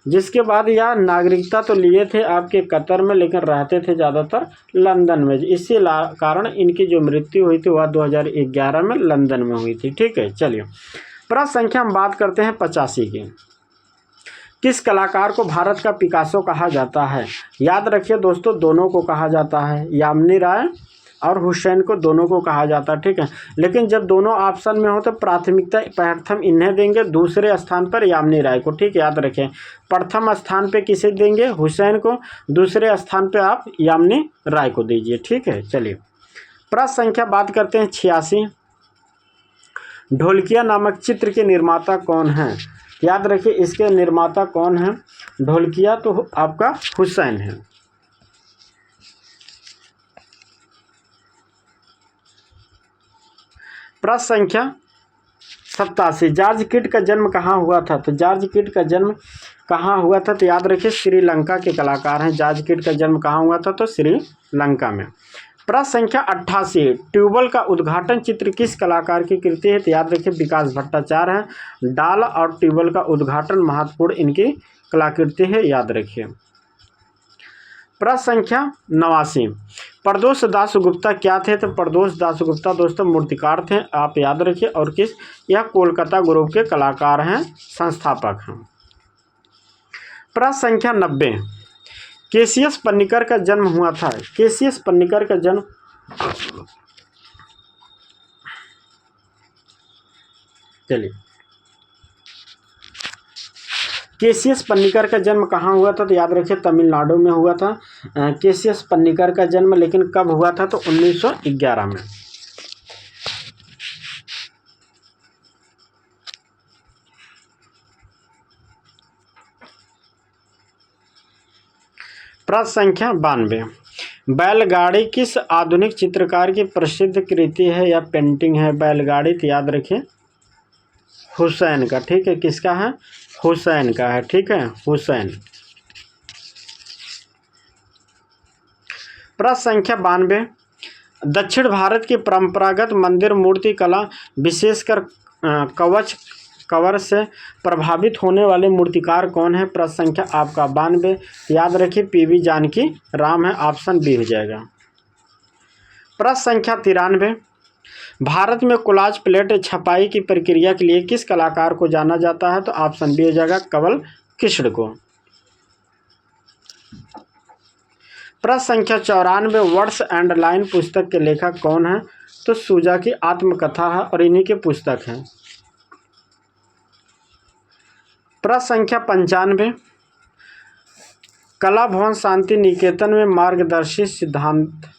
[SPEAKER 1] जिसके बाद यह नागरिकता तो लिए थे आपके कतर में, लेकिन रहते थे ज़्यादातर लंदन में। इसी कारण इनकी जो मृत्यु हुई थी वह 2011 में लंदन में हुई थी, ठीक है। चलिए प्रश्न संख्या हम बात करते हैं 85 की, किस कलाकार को भारत का पिकासो कहा जाता है? याद रखिए दोस्तों दोनों को कहा जाता है, यामिनी राय और हुसैन को दोनों को कहा जाता है, ठीक है। लेकिन जब दोनों ऑप्शन में हो तो प्राथमिकता प्रथम इन्हें देंगे, दूसरे स्थान पर यामिनी राय को, ठीक है। याद रखें प्रथम स्थान पे किसे देंगे? हुसैन को, दूसरे स्थान पे आप यामिनी राय को दीजिए, ठीक है। चलिए प्रश्न संख्या बात करते हैं 86, ढोलकिया नामक चित्र के निर्माता कौन है? याद रखिए इसके निर्माता कौन है? ढोलकिया तो आपका हुसैन है। प्रश्न संख्या 87, जॉर्ज किट का जन्म कहाँ हुआ था? तो जॉर्ज किट का जन्म कहाँ हुआ था? तो याद रखिए श्रीलंका के कलाकार हैं। जॉर्ज किट का जन्म कहाँ हुआ था? तो श्रीलंका में। प्रश्न संख्या 88, ट्यूबवेल का उद्घाटन चित्र किस कलाकार की कृति है? तो याद रखिए विकास भट्टाचार्य है। डाल और ट्यूबवेल का उद्घाटन महत्वपूर्ण इनकी कलाकृति है, याद रखिए। प्रश्न संख्या 89, प्रदोष दास गुप्ता क्या थे? तो प्रदोष दास गुप्ता दोस्तों मूर्तिकार थे, आप याद रखिए। और यह कोलकाता ग्रुप के कलाकार हैं, संस्थापक हैं। प्रश्न संख्या 90, केसीएस पन्निकर का जन्म हुआ था। केसीएस पन्निकर का जन्म केसीएस पन्निकर का जन्म कहाँ हुआ था? तो याद रखिए तमिलनाडु में हुआ था केसीएस पन्निकर का जन्म। लेकिन कब हुआ था? तो 1911 में। प्रश्न संख्या 92, बैलगाड़ी किस आधुनिक चित्रकार की प्रसिद्ध कृति है या पेंटिंग है? बैलगाड़ी तो याद रखिए हुसैन का, ठीक है। किसका है? हुसैन का है, ठीक है, हुसैन। प्रश्न संख्या 92, दक्षिण भारत की परंपरागत मंदिर मूर्ति कला विशेषकर कवच कवर से प्रभावित होने वाले मूर्तिकार कौन है? प्रश्न संख्या आपका 92, याद रखिए पीवी जानकी राम है, ऑप्शन बी हो जाएगा। प्रश्न संख्या 93, भारत में कोलाज प्लेट छपाई की प्रक्रिया के लिए किस कलाकार को जाना जाता है? तो ऑप्शन बी हो जाएगा कवल कृष्ण को। प्रश्न संख्या 94, वर्ड्स एंड लाइन पुस्तक के लेखक कौन है? तो सूजा की आत्मकथा है और इन्हीं की पुस्तक है। प्रश्न संख्या 95, कला भवन शांति निकेतन में मार्गदर्शी सिद्धांत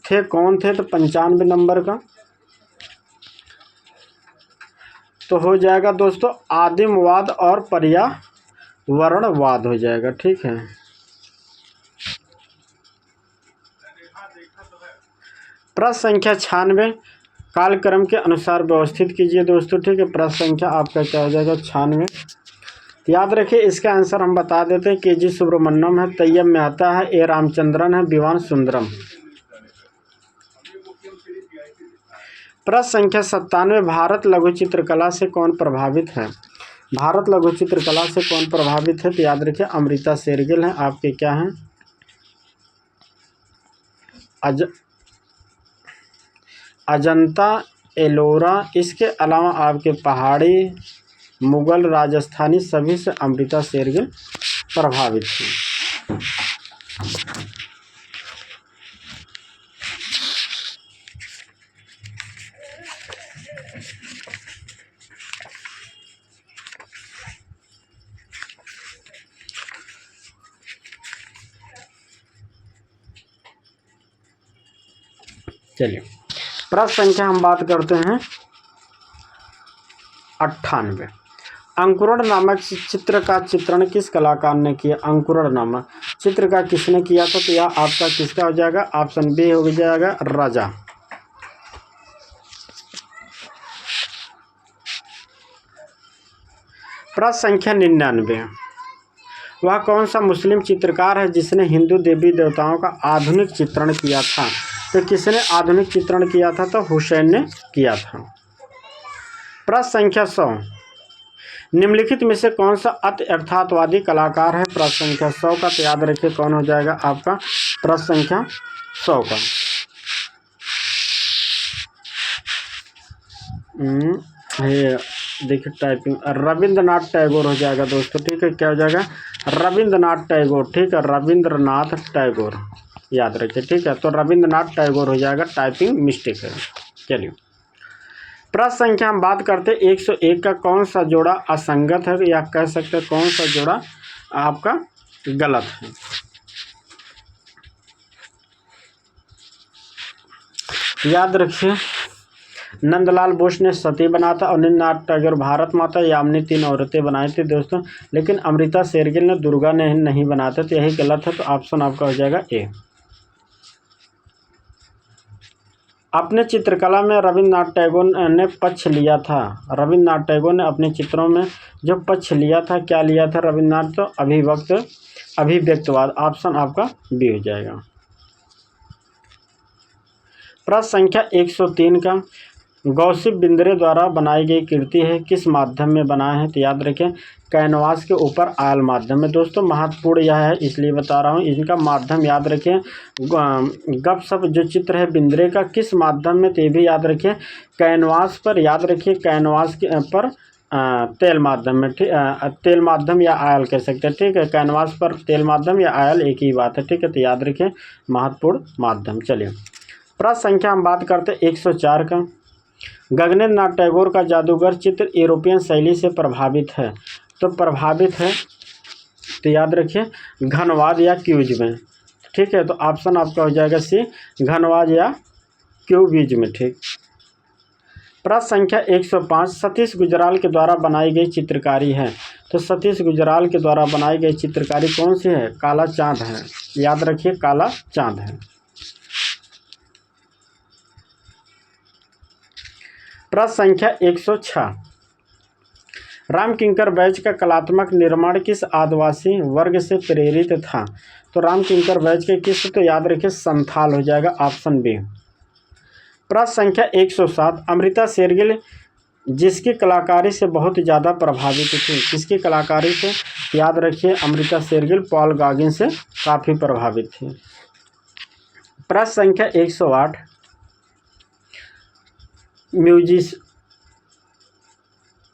[SPEAKER 1] थे कौन थे? तो 95 नंबर का तो हो जाएगा दोस्तों आदिमवाद और पर्यावरणवाद हो जाएगा, ठीक है। प्रश्न संख्या 96, कालक्रम के अनुसार व्यवस्थित कीजिए दोस्तों, ठीक है। प्रश्न संख्या आपका क्या हो जाएगा? 96। याद रखिए इसका आंसर हम बता देते हैं, के जी सुब्रमण्यम है, तैयब मेहता है, ए रामचंद्रन है, विवान सुंदरम। प्रश्न संख्या 97, भारत लघु चित्रकला से कौन प्रभावित है? भारत लघु चित्रकला से कौन प्रभावित है? तो याद रखिए अमृता शेरगिल हैं, आपके क्या हैं? अजंता, एलोरा, इसके अलावा आपके पहाड़ी, मुगल, राजस्थानी सभी से अमृता शेरगिल प्रभावित थी। चलिए प्रश्न संख्या हम बात करते हैं 98, अंकुरण नामक चित्र का चित्रण किस कलाकार ने किया? अंकुरण नामक चित्र का किसने किया था? तो यह आपका किसका हो जाएगा? ऑप्शन बी हो जाएगा राजा। प्रश्न संख्या 99, वह कौन सा मुस्लिम चित्रकार है जिसने हिंदू देवी देवताओं का आधुनिक चित्रण किया था? तो किसने आधुनिक चित्रण किया था? तो हुसैन ने किया था। प्रश्न संख्या 100, निम्नलिखित में से कौन सा अति यथार्थवादी कलाकार है? प्रश्न संख्या 100 का तो याद रखिए कौन हो जाएगा आपका? प्रश्न संख्या 100 का देखिए टाइपिंग रविंद्रनाथ टैगोर हो जाएगा दोस्तों, ठीक है। क्या हो जाएगा? रविंद्रनाथ टैगोर, ठीक है, रविंद्रनाथ टैगोर याद रखिए, ठीक है। तो रविंद्रनाथ टैगोर हो जाएगा, टाइपिंग मिस्टेक है। चलिए प्रश्न संख्या हम बात करते हैं 101 का कौन सा जोड़ा असंगत है या कह सकते हैं कौन सा जोड़ा आपका गलत है? याद रखिए नंदलाल बोस ने सती बना था और नीलनाथ टैगोर भारत माता, यामिनी 3 औरतें बनाई थी दोस्तों। लेकिन अमृता शेरगिल ने दुर्गा ने नहीं बनाते, तो यही गलत है। तो ऑप्शन आपका हो जाएगा ए। अपने चित्रकला में रविंद्रनाथ टैगोर ने पक्ष लिया था। रविंद्रनाथ टैगोर ने अपने चित्रों में जो पक्ष लिया था, क्या लिया था रविंद्रनाथ? तो अभिव्यक्तवाद, ऑप्शन आपका बी हो जाएगा। प्रश्न संख्या 103 का गौसिफ बिंद्रे द्वारा बनाई गई कृति है, किस माध्यम में बना है? तो याद रखें कैनवास के ऊपर आयल माध्यम में। दोस्तों महत्वपूर्ण यह है इसलिए बता रहा हूँ, इनका माध्यम याद रखें। गपसप जो चित्र है बिंद्रे का किस माध्यम में, तो ये भी याद रखें कैनवास पर। याद रखिए कैनवास के पर तेल माध्यम में, ठीक, तेल माध्यम या आयल कह सकते हैं, ठीक है। कैनवास पर तेल माध्यम या आयल एक ही बात है, ठीक है। तो याद रखें महत्वपूर्ण माध्यम। चलिए प्रश्न संख्या हम बात करते हैं 104 का। गगनेंद्र नाथ टैगोर का जादूगर चित्र यूरोपियन शैली से प्रभावित है, तो प्रभावित है तो याद रखिए घनवाद या क्यूज में, ठीक है। तो ऑप्शन आपका हो जाएगा सी, घनवाद या क्यूबिज में, ठीक। प्रश्न संख्या 105 सतीश गुजराल के द्वारा बनाई गई चित्रकारी है, तो सतीश गुजराल के द्वारा बनाई गई चित्रकारी कौन सी है? काला चांद है, याद रखिए काला चांद है। प्रश्न संख्या 106 रामकिंकर बैच का कलात्मक निर्माण किस आदिवासी वर्ग से प्रेरित था? तो रामकिंकर बैच के किस, तो याद रखिए संथाल हो जाएगा, ऑप्शन बी। प्रश्न संख्या 107 अमृता शेरगिल जिसकी कलाकारी से बहुत ज़्यादा प्रभावित थी, किसकी कलाकारी से? याद रखिए अमृता शेरगिल पॉल गॉगिन से काफ़ी प्रभावित थी। प्रश्न संख्या 108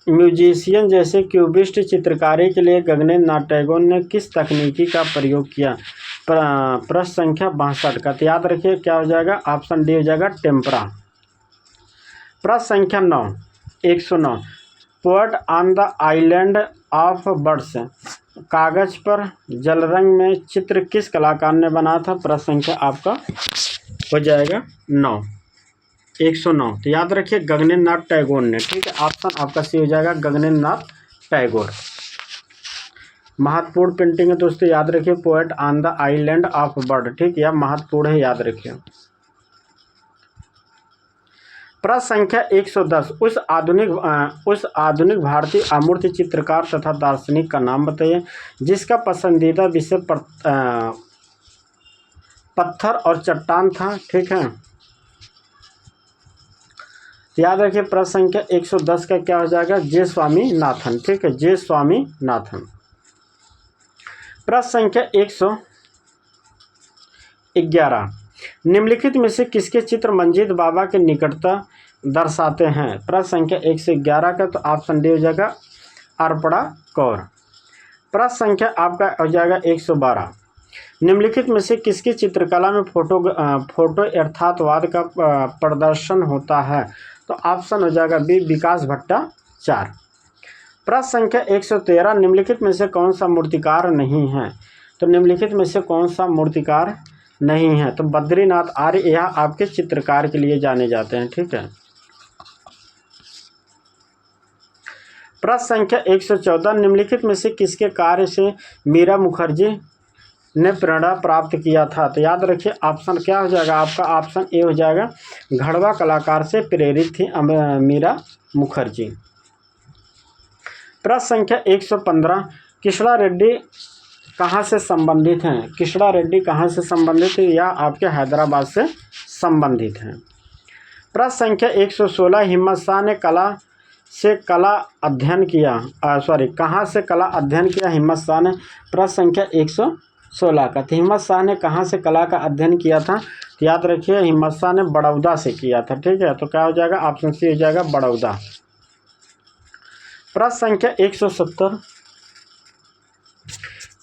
[SPEAKER 1] म्यूजिशियन जैसे क्यूबिस्ट चित्रकारी के लिए गगनेंद्र नाथ टैगोर ने किस तकनीकी का प्रयोग किया? प्रश्न संख्या 62 का, तो याद रखिए क्या हो जाएगा, ऑप्शन डी हो जाएगा टेम्परा। प्रश्न संख्या 109 poet on the island of birds कागज पर जल रंग में चित्र किस कलाकार ने बनाया था? प्रश्न संख्या आपका हो जाएगा 109, तो याद रखिए गगनेंद्र नाथ टैगोर ने, ठीक है। ऑप्शन आपका सी हो जाएगा गगनेंद्र नाथ टैगोर। महत्वपूर्ण पेंटिंग है दोस्तों, याद रखिए poet on the island of bird, ठीक, यह महत्वपूर्ण है, याद रखिए। प्रश्न संख्या 110 उस आधुनिक भारतीय अमूर्त चित्रकार तथा दार्शनिक का नाम बताइए जिसका पसंदीदा विषय पत्थर और चट्टान था, ठीक है। याद रखिए प्रश्न संख्या 110 का क्या हो जाएगा, जे स्वामीनाथन, ठीक है, जे स्वामीनाथन। प्रश्न संख्या 111 निम्नलिखित में से किसके चित्र मंजीत बाबा के निकटता दर्शाते हैं? प्रश्न संख्या 111 का, तो ऑप्शन डी हो जाएगा अर्पणा कौर। प्रश्न संख्या आपका हो जाएगा 112 निम्नलिखित में से किसकी चित्रकला में फोटो यथार्थवाद का प्रदर्शन होता है? तो ऑप्शन हो जाएगा बी विकास भट्टाचार्य। प्रश्न संख्या 113 निम्नलिखित में से कौन सा मूर्तिकार नहीं है? तो निम्नलिखित में से कौन सा मूर्तिकार नहीं है? तो बद्रीनाथ आर्य यह आपके चित्रकार के लिए जाने जाते हैं, ठीक है। प्रश्न संख्या 114 निम्नलिखित में से किसके कार्य से मीरा मुखर्जी ने प्रेरणा प्राप्त किया था? तो याद रखिए ऑप्शन क्या हो जाएगा आपका, ऑप्शन ए हो जाएगा घड़वा कलाकार से प्रेरित थी मीरा मुखर्जी। प्रश्न संख्या 115 किशड़ा रेड्डी कहाँ से संबंधित हैं? किशड़ा रेड्डी कहाँ से संबंधित है? या आपके हैदराबाद से संबंधित हैं। प्रश्न संख्या 116 हिम्मत शाह ने कहाँ से कला अध्ययन किया? हिम्मत शाह ने? प्रश्न संख्या 116 का, तो हिम्मत शाह ने कहाँ से कला का अध्ययन किया था? तो याद रखिए हिम्मत शाह ने बड़ौदा से किया था, ठीक है। तो क्या हो जाएगा, ऑप्शन सी हो जाएगा बड़ौदा। प्रश्न संख्या 170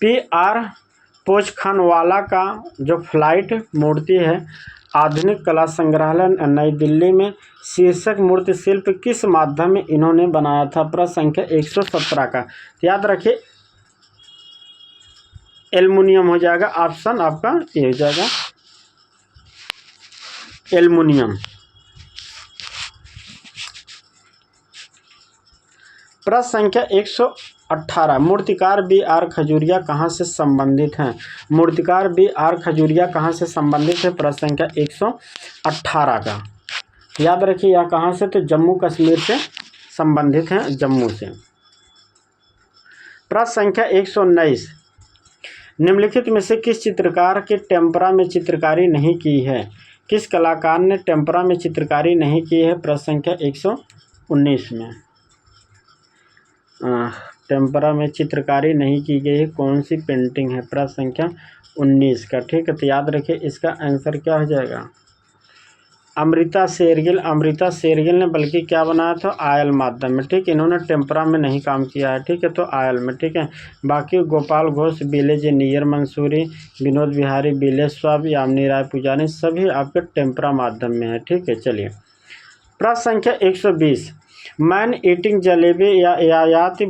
[SPEAKER 1] PR पोचखानवाला का जो फ्लाइट मूर्ति है आधुनिक कला संग्रहालय नई दिल्ली में शीर्षक मूर्ति शिल्प किस माध्यम में इन्होंने बनाया था? प्रश्न संख्या 117 का, तो याद रखिए एल्युमिनियम हो जाएगा, ऑप्शन आपका ये हो जाएगा एल्युमिनियम। प्रश्न संख्या 118 मूर्तिकार BR खजूरिया कहाँ से संबंधित हैं? मूर्तिकार BR खजूरिया कहाँ से संबंधित है? प्रश्न संख्या 118 का, याद रखिए यह कहाँ से, तो जम्मू कश्मीर से संबंधित हैं, जम्मू से। प्रश्न संख्या 119 निम्नलिखित में से किस चित्रकार के टेम्परा में चित्रकारी नहीं की है? किस कलाकार ने टेम्परा में चित्रकारी नहीं की है? प्रश्न संख्या 119 में टेम्परा में चित्रकारी नहीं की गई है, कौन सी पेंटिंग है? प्रश्न संख्या 19 का। ठीक है, तो याद रखिए इसका आंसर क्या हो जाएगा? अमृता शेरगिल ने बल्कि क्या बनाया था? आयल माध्यम में। ठीक है, इन्होंने टेम्परा में नहीं काम किया है। ठीक है, तो आयल में। ठीक है, बाकी गोपाल घोष, बिलेजेनियर मंसूरी, विनोद बिहारी बिलेश्वर, यामिनी राय पुजारी सभी आपके टेम्परा माध्यम में है। ठीक है, चलिए प्रश्न संख्या 120 मैन ईटिंग जलेबी या यायाति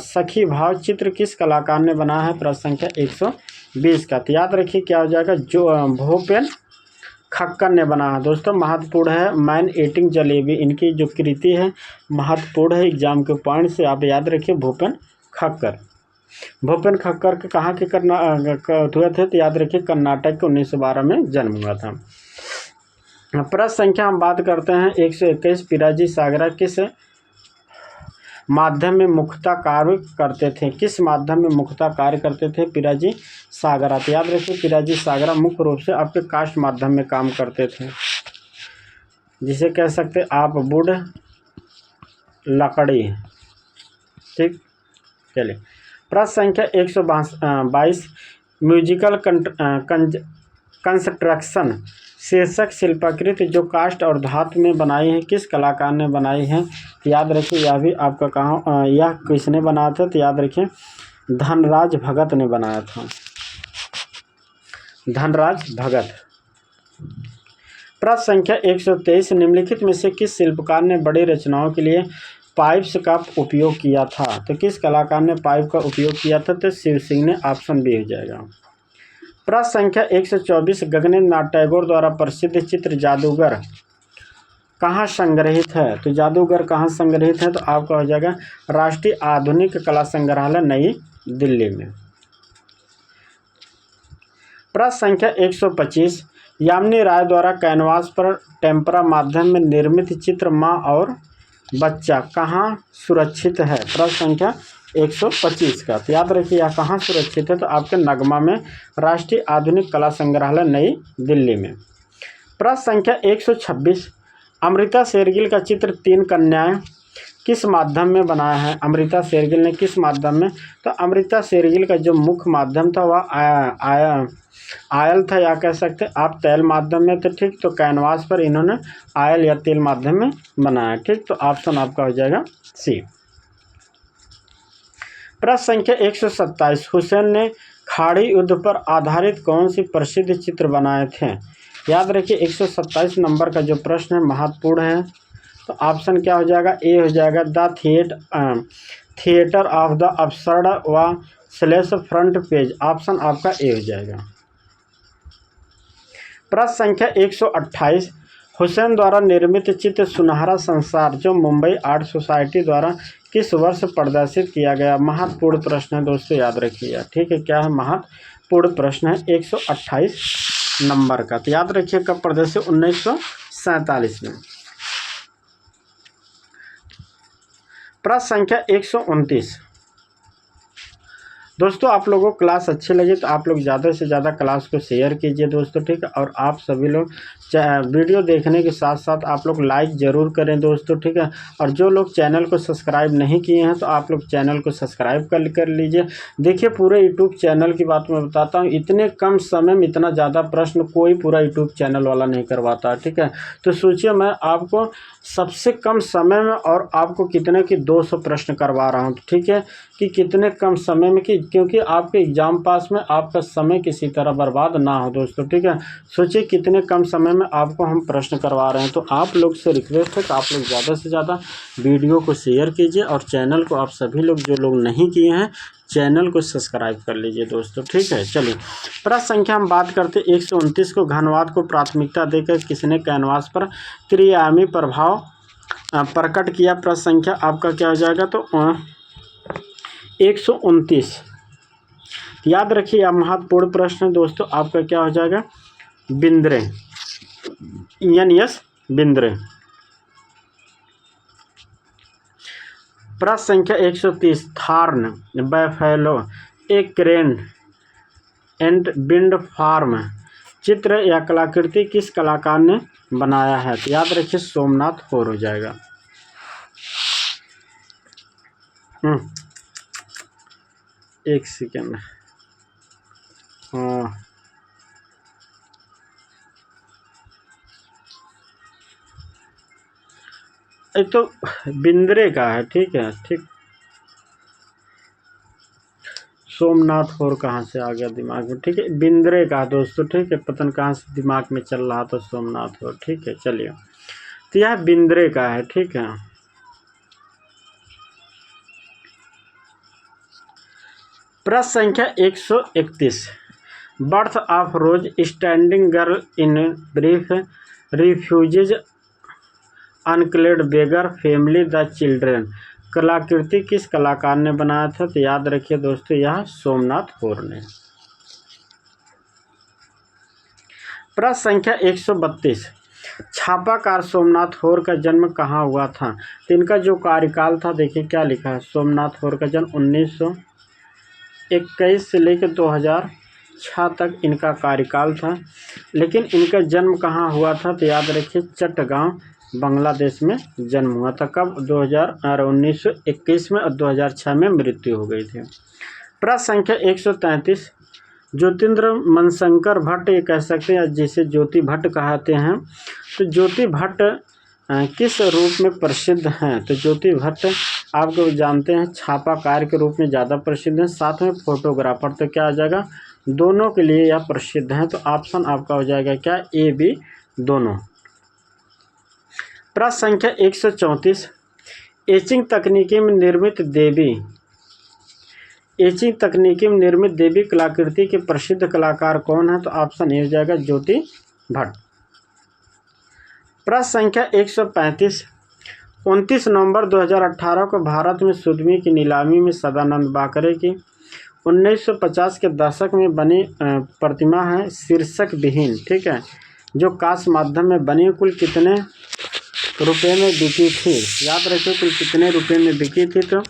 [SPEAKER 1] सखी भाव चित्र किस कलाकार ने बनाया है? प्रश्न संख्या 120 का। तो याद रखिए क्या हो जाएगा? जो भूपेन खक्कर ने बनाया। दोस्तों महत्वपूर्ण है मैन ईटिंग जलेबी, इनकी जो कृति है महत्वपूर्ण है, एग्जाम के पॉइंट से आप याद रखिए भूपेन खक्कर के कहाँ के हुए थे? तो याद रखिए कर्नाटक के 1912 में जन्म हुआ था। प्रश्न संख्या हम बात करते हैं 121 पिराजी सागरा किस माध्यम में मुख्यतः कार्य करते थे? किस माध्यम में मुख्यतः कार्य करते थे पिराजी सागरा? तो याद रखिए पिराजी सागरा मुख्य रूप से आपके कास्ट माध्यम में काम करते थे, जिसे कह सकते आप वुड लकड़ी। ठीक, चलिए प्रश्न संख्या 122 म्यूजिकल कंस्ट्रक्शन शीर्षक शिल्पाकृति जो काष्ठ और धातु में बनाई है किस कलाकार ने बनाई है? तो याद रखिए यह भी आपका कहाँ यह किसने बनाया था? तो याद रखिए धनराज भगत ने बनाया था, धनराज भगत। प्रश्न संख्या 123 निम्नलिखित में से किस शिल्पकार ने बड़ी रचनाओं के लिए पाइप्स का उपयोग किया था? तो किस कलाकार ने पाइप का उपयोग किया था? तो शिव सिंह ने। ऑप्शन बी हो जाएगा। प्रश्न संख्या 124 गगनेंद्र नाथ टैगोर द्वारा प्रसिद्ध चित्र जादूगर कहाँ संग्रहित है? तो जादूगर कहाँ संग्रहित है? तो आपका हो जाएगा राष्ट्रीय आधुनिक कला संग्रहालय नई दिल्ली में। प्रश्न संख्या 125 यामिनी राय द्वारा कैनवास पर टेम्परा माध्यम में निर्मित चित्र माँ और बच्चा कहाँ सुरक्षित है? प्रश्न संख्या 125 का। तो याद रखिए यह कहाँ सुरक्षित है? तो आपके नगमा में, राष्ट्रीय आधुनिक कला संग्रहालय नई दिल्ली में। प्रश्न संख्या 126 अमृता शेरगिल का चित्र तीन कन्याएं किस माध्यम में बनाया है? अमृता शेरगिल ने किस माध्यम में? तो अमृता शेरगिल का जो मुख्य माध्यम था वह आयल था, या कह सकते आप तेल माध्यम में थे। ठीक, तो कैनवास पर इन्होंने आयल या तेल माध्यम में बनाया। ठीक, तो ऑप्शन आपका हो जाएगा सी। प्रश्न संख्या 127 हुसैन ने खाड़ी युद्ध पर आधारित कौन सी प्रसिद्ध चित्र बनाए थे? याद रखिए 127 नंबर का जो प्रश्न है महत्वपूर्ण है। तो ऑप्शन क्या हो जाएगा? ए हो जाएगा the theatre of the absurd व स्लेश फ्रंट पेज। ऑप्शन आपका ए हो जाएगा। प्रश्न संख्या 128 हुसैन द्वारा निर्मित चित्र सुनहरा संसार जो मुंबई आर्ट सोसाइटी द्वारा किस वर्ष प्रदर्शित किया गया? महत्वपूर्ण प्रश्न है दोस्तों, याद रखिएगा। ठीक है, क्या है? महत्वपूर्ण प्रश्न है 128 नंबर का। तो याद रखिए कब प्रदर्शित? 1947 में। प्रश्न संख्या 129 दोस्तों आप लोगों को क्लास अच्छी लगी तो आप लोग ज़्यादा से ज़्यादा क्लास को शेयर कीजिए दोस्तों। ठीक है, और आप सभी लोग वीडियो देखने के साथ साथ आप लोग लाइक ज़रूर करें दोस्तों। ठीक है, और जो लोग चैनल को सब्सक्राइब नहीं किए हैं तो आप लोग चैनल को सब्सक्राइब कर लीजिए। देखिए पूरे यूट्यूब चैनल की बात मैं बताता हूँ, इतने कम समय में इतना ज़्यादा प्रश्न कोई पूरा यूट्यूब चैनल वाला नहीं करवाता। ठीक है, तो सोचिए मैं आपको सबसे कम समय में और आपको कितने की 200 प्रश्न करवा रहा हूँ। ठीक है, कि कितने कम समय में, कि क्योंकि आपके एग्जाम पास में आपका समय किसी तरह बर्बाद ना हो दोस्तों। ठीक है, सोचिए कितने कम समय में आपको हम प्रश्न करवा रहे हैं। तो आप लोग से रिक्वेस्ट है कि आप लोग ज़्यादा से ज़्यादा वीडियो को शेयर कीजिए और चैनल को आप सभी लोग जो लोग नहीं किए हैं चैनल को सब्सक्राइब कर लीजिए दोस्तों। ठीक है, चलिए प्रश्न संख्या हम बात करते 129 को घनवाद को प्राथमिकता देकर किसने कैनवास पर त्रिआयामी प्रभाव प्रकट किया? प्रश्न संख्या आपका क्या हो जाएगा? तो 129 याद रखिए यह महत्वपूर्ण प्रश्न है दोस्तों। आपका क्या हो जाएगा? बिंद्रे, NS बिंद्रे। प्रश्न संख्या 130 thorn buffalo a crane and wind farm चित्र या कलाकृति किस कलाकार ने बनाया है? तो याद रखिए सोमनाथ होर हो जाएगा। एक सेकेंड। हाँ, ये तो बिंद्रे का है। ठीक है, ठीक। सोमनाथ होर कहाँ से आ गया दिमाग में? ठीक है, बिंद्रे का दोस्तों। ठीक है, पता नहीं कहाँ से दिमाग में चल रहा था सोमनाथ होर। ठीक है, चलिए, तो यह बिंद्रे का है। ठीक है। प्रश्न संख्या 131। Birth of rose standing girl in brief refugees unclad beggar family the children कलाकृति किस कलाकार ने बनाया था? तो याद रखिए दोस्तों यह सोमनाथ होर ने। प्रश्न संख्या 132। छापाकार सोमनाथ होर का जन्म कहाँ हुआ था? तो इनका जो कार्यकाल था देखिए क्या लिखा है। सोमनाथ होर का जन्म 1921 से लेकर 2006 तक इनका कार्यकाल था। लेकिन इनका जन्म कहाँ हुआ था? तो याद रखिए चट्टगांव बांग्लादेश में जन्म हुआ था। कब? 1921 में, और 2006 में मृत्यु हो गई थी। प्रश्न संख्या 133। ज्योतिन्द्र मनशंकर भट्ट ये कह सकते हैं जिसे ज्योति भट्ट कहते हैं। तो ज्योति भट्ट किस रूप में प्रसिद्ध हैं? तो ज्योति भट्ट आपको जानते हैं छापाकार के रूप में ज़्यादा प्रसिद्ध हैं, साथ में फोटोग्राफर। तो क्या आ जाएगा? दोनों के लिए यह प्रसिद्ध हैं। तो ऑप्शन आपका हो जाएगा क्या? ए बी दोनों। प्रश्न संख्या 134। एचिंग तकनीकी में निर्मित देवी कलाकृति के प्रसिद्ध कलाकार कौन है? तो ऑप्शन ए हो जाएगा ज्योति भट्ट। प्रश्न संख्या 135। 29 नवंबर 2018 को भारत में 7वीं की नीलामी में सदानंद बाकरे की 1950 के दशक में बनी प्रतिमा है शीर्षक विहीन। ठीक है, जो कांस्य माध्यम में बनी, कुल कितने रुपए में बिकी थी? याद रखिए कुल कितने रुपए में बिकी थी? तो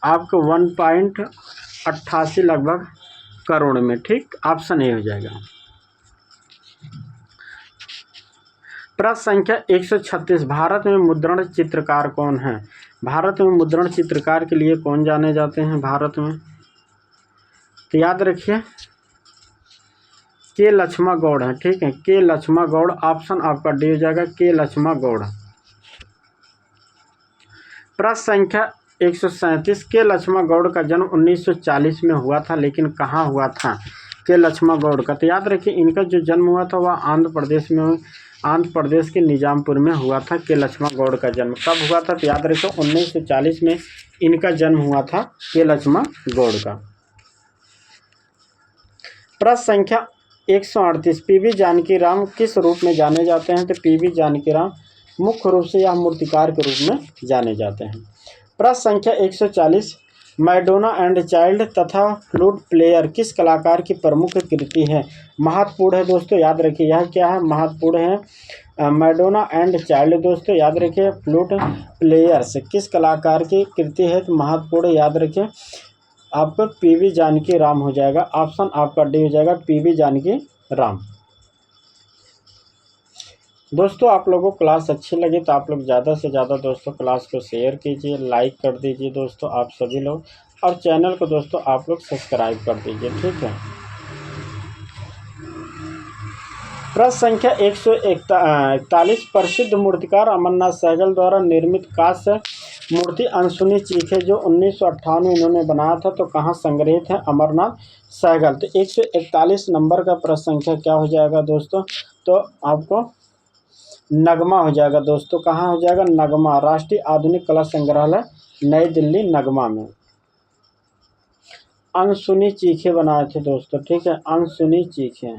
[SPEAKER 1] आपको 1.88 लगभग करोड़ में। ठीक, ऑप्शन ए हो जाएगा। प्रश्न संख्या 136। भारत में मुद्रण चित्रकार कौन है? भारत में मुद्रण चित्रकार के लिए कौन जाने जाते हैं भारत में? तो याद रखिए के लक्ष्मा गौड़ है। ठीक है, के लक्ष्मा गौड़। ऑप्शन आपका डी हो जाएगा के लक्ष्मा गौड़। प्रश्न संख्या 137। के लक्ष्मा गौड़ का जन्म 1940 में हुआ था, लेकिन कहाँ हुआ था के लक्ष्मा गौड़ का? तो याद रखिए इनका जो जन्म हुआ था वह आंध्र प्रदेश के निजामपुर में हुआ था। के लक्ष्मा गौड़ का जन्म कब हुआ था? तो याद रखिए 1940 में इनका जन्म हुआ था के लक्ष्मा गौड़ का। प्रश्न संख्या 138। पीवी जानकीराम किस रूप में जाने जाते हैं? तो पीवी जानकीराम मुख्य रूप से यह मूर्तिकार के रूप में जाने जाते हैं। प्रश्न संख्या 140। मैडोना एंड चाइल्ड तथा फ्लूट प्लेयर किस कलाकार की प्रमुख कृति है? महत्वपूर्ण है दोस्तों, याद रखिए यह क्या है? महत्वपूर्ण है। मैडोना एंड चाइल्ड दोस्तों याद रखिए। फ्लूट प्लेयर्स किस कलाकार की कृति है? तो महत्वपूर्ण याद रखिए आपका पीवी जानकी राम हो जाएगा। ऑप्शन आपका डी हो जाएगा पीवी जानकी राम। दोस्तों आप लोगों को क्लास अच्छी लगी तो आप लोग ज़्यादा से ज़्यादा दोस्तों क्लास को शेयर कीजिए, लाइक कर दीजिए दोस्तों आप सभी लोग, और चैनल को दोस्तों आप लोग सब्सक्राइब कर दीजिए। ठीक है। प्रश्न संख्या 141। प्रसिद्ध मूर्तिकार अमरनाथ सहगल द्वारा निर्मित कांस्य मूर्ति अनसुनी चीखे जो 1958 में इन्होंने बनाया था, तो कहाँ संग्रहित है? अमरनाथ सहगल। तो 141 नंबर का प्रश्न संख्या क्या हो जाएगा दोस्तों? तो आपको नगमा हो जाएगा दोस्तों। कहाँ हो जाएगा? नगमा, राष्ट्रीय आधुनिक कला संग्रहालय नई दिल्ली नगमा में। अनसुनी चीखे बनाए थे दोस्तों। ठीक है, अनसुनी चीखे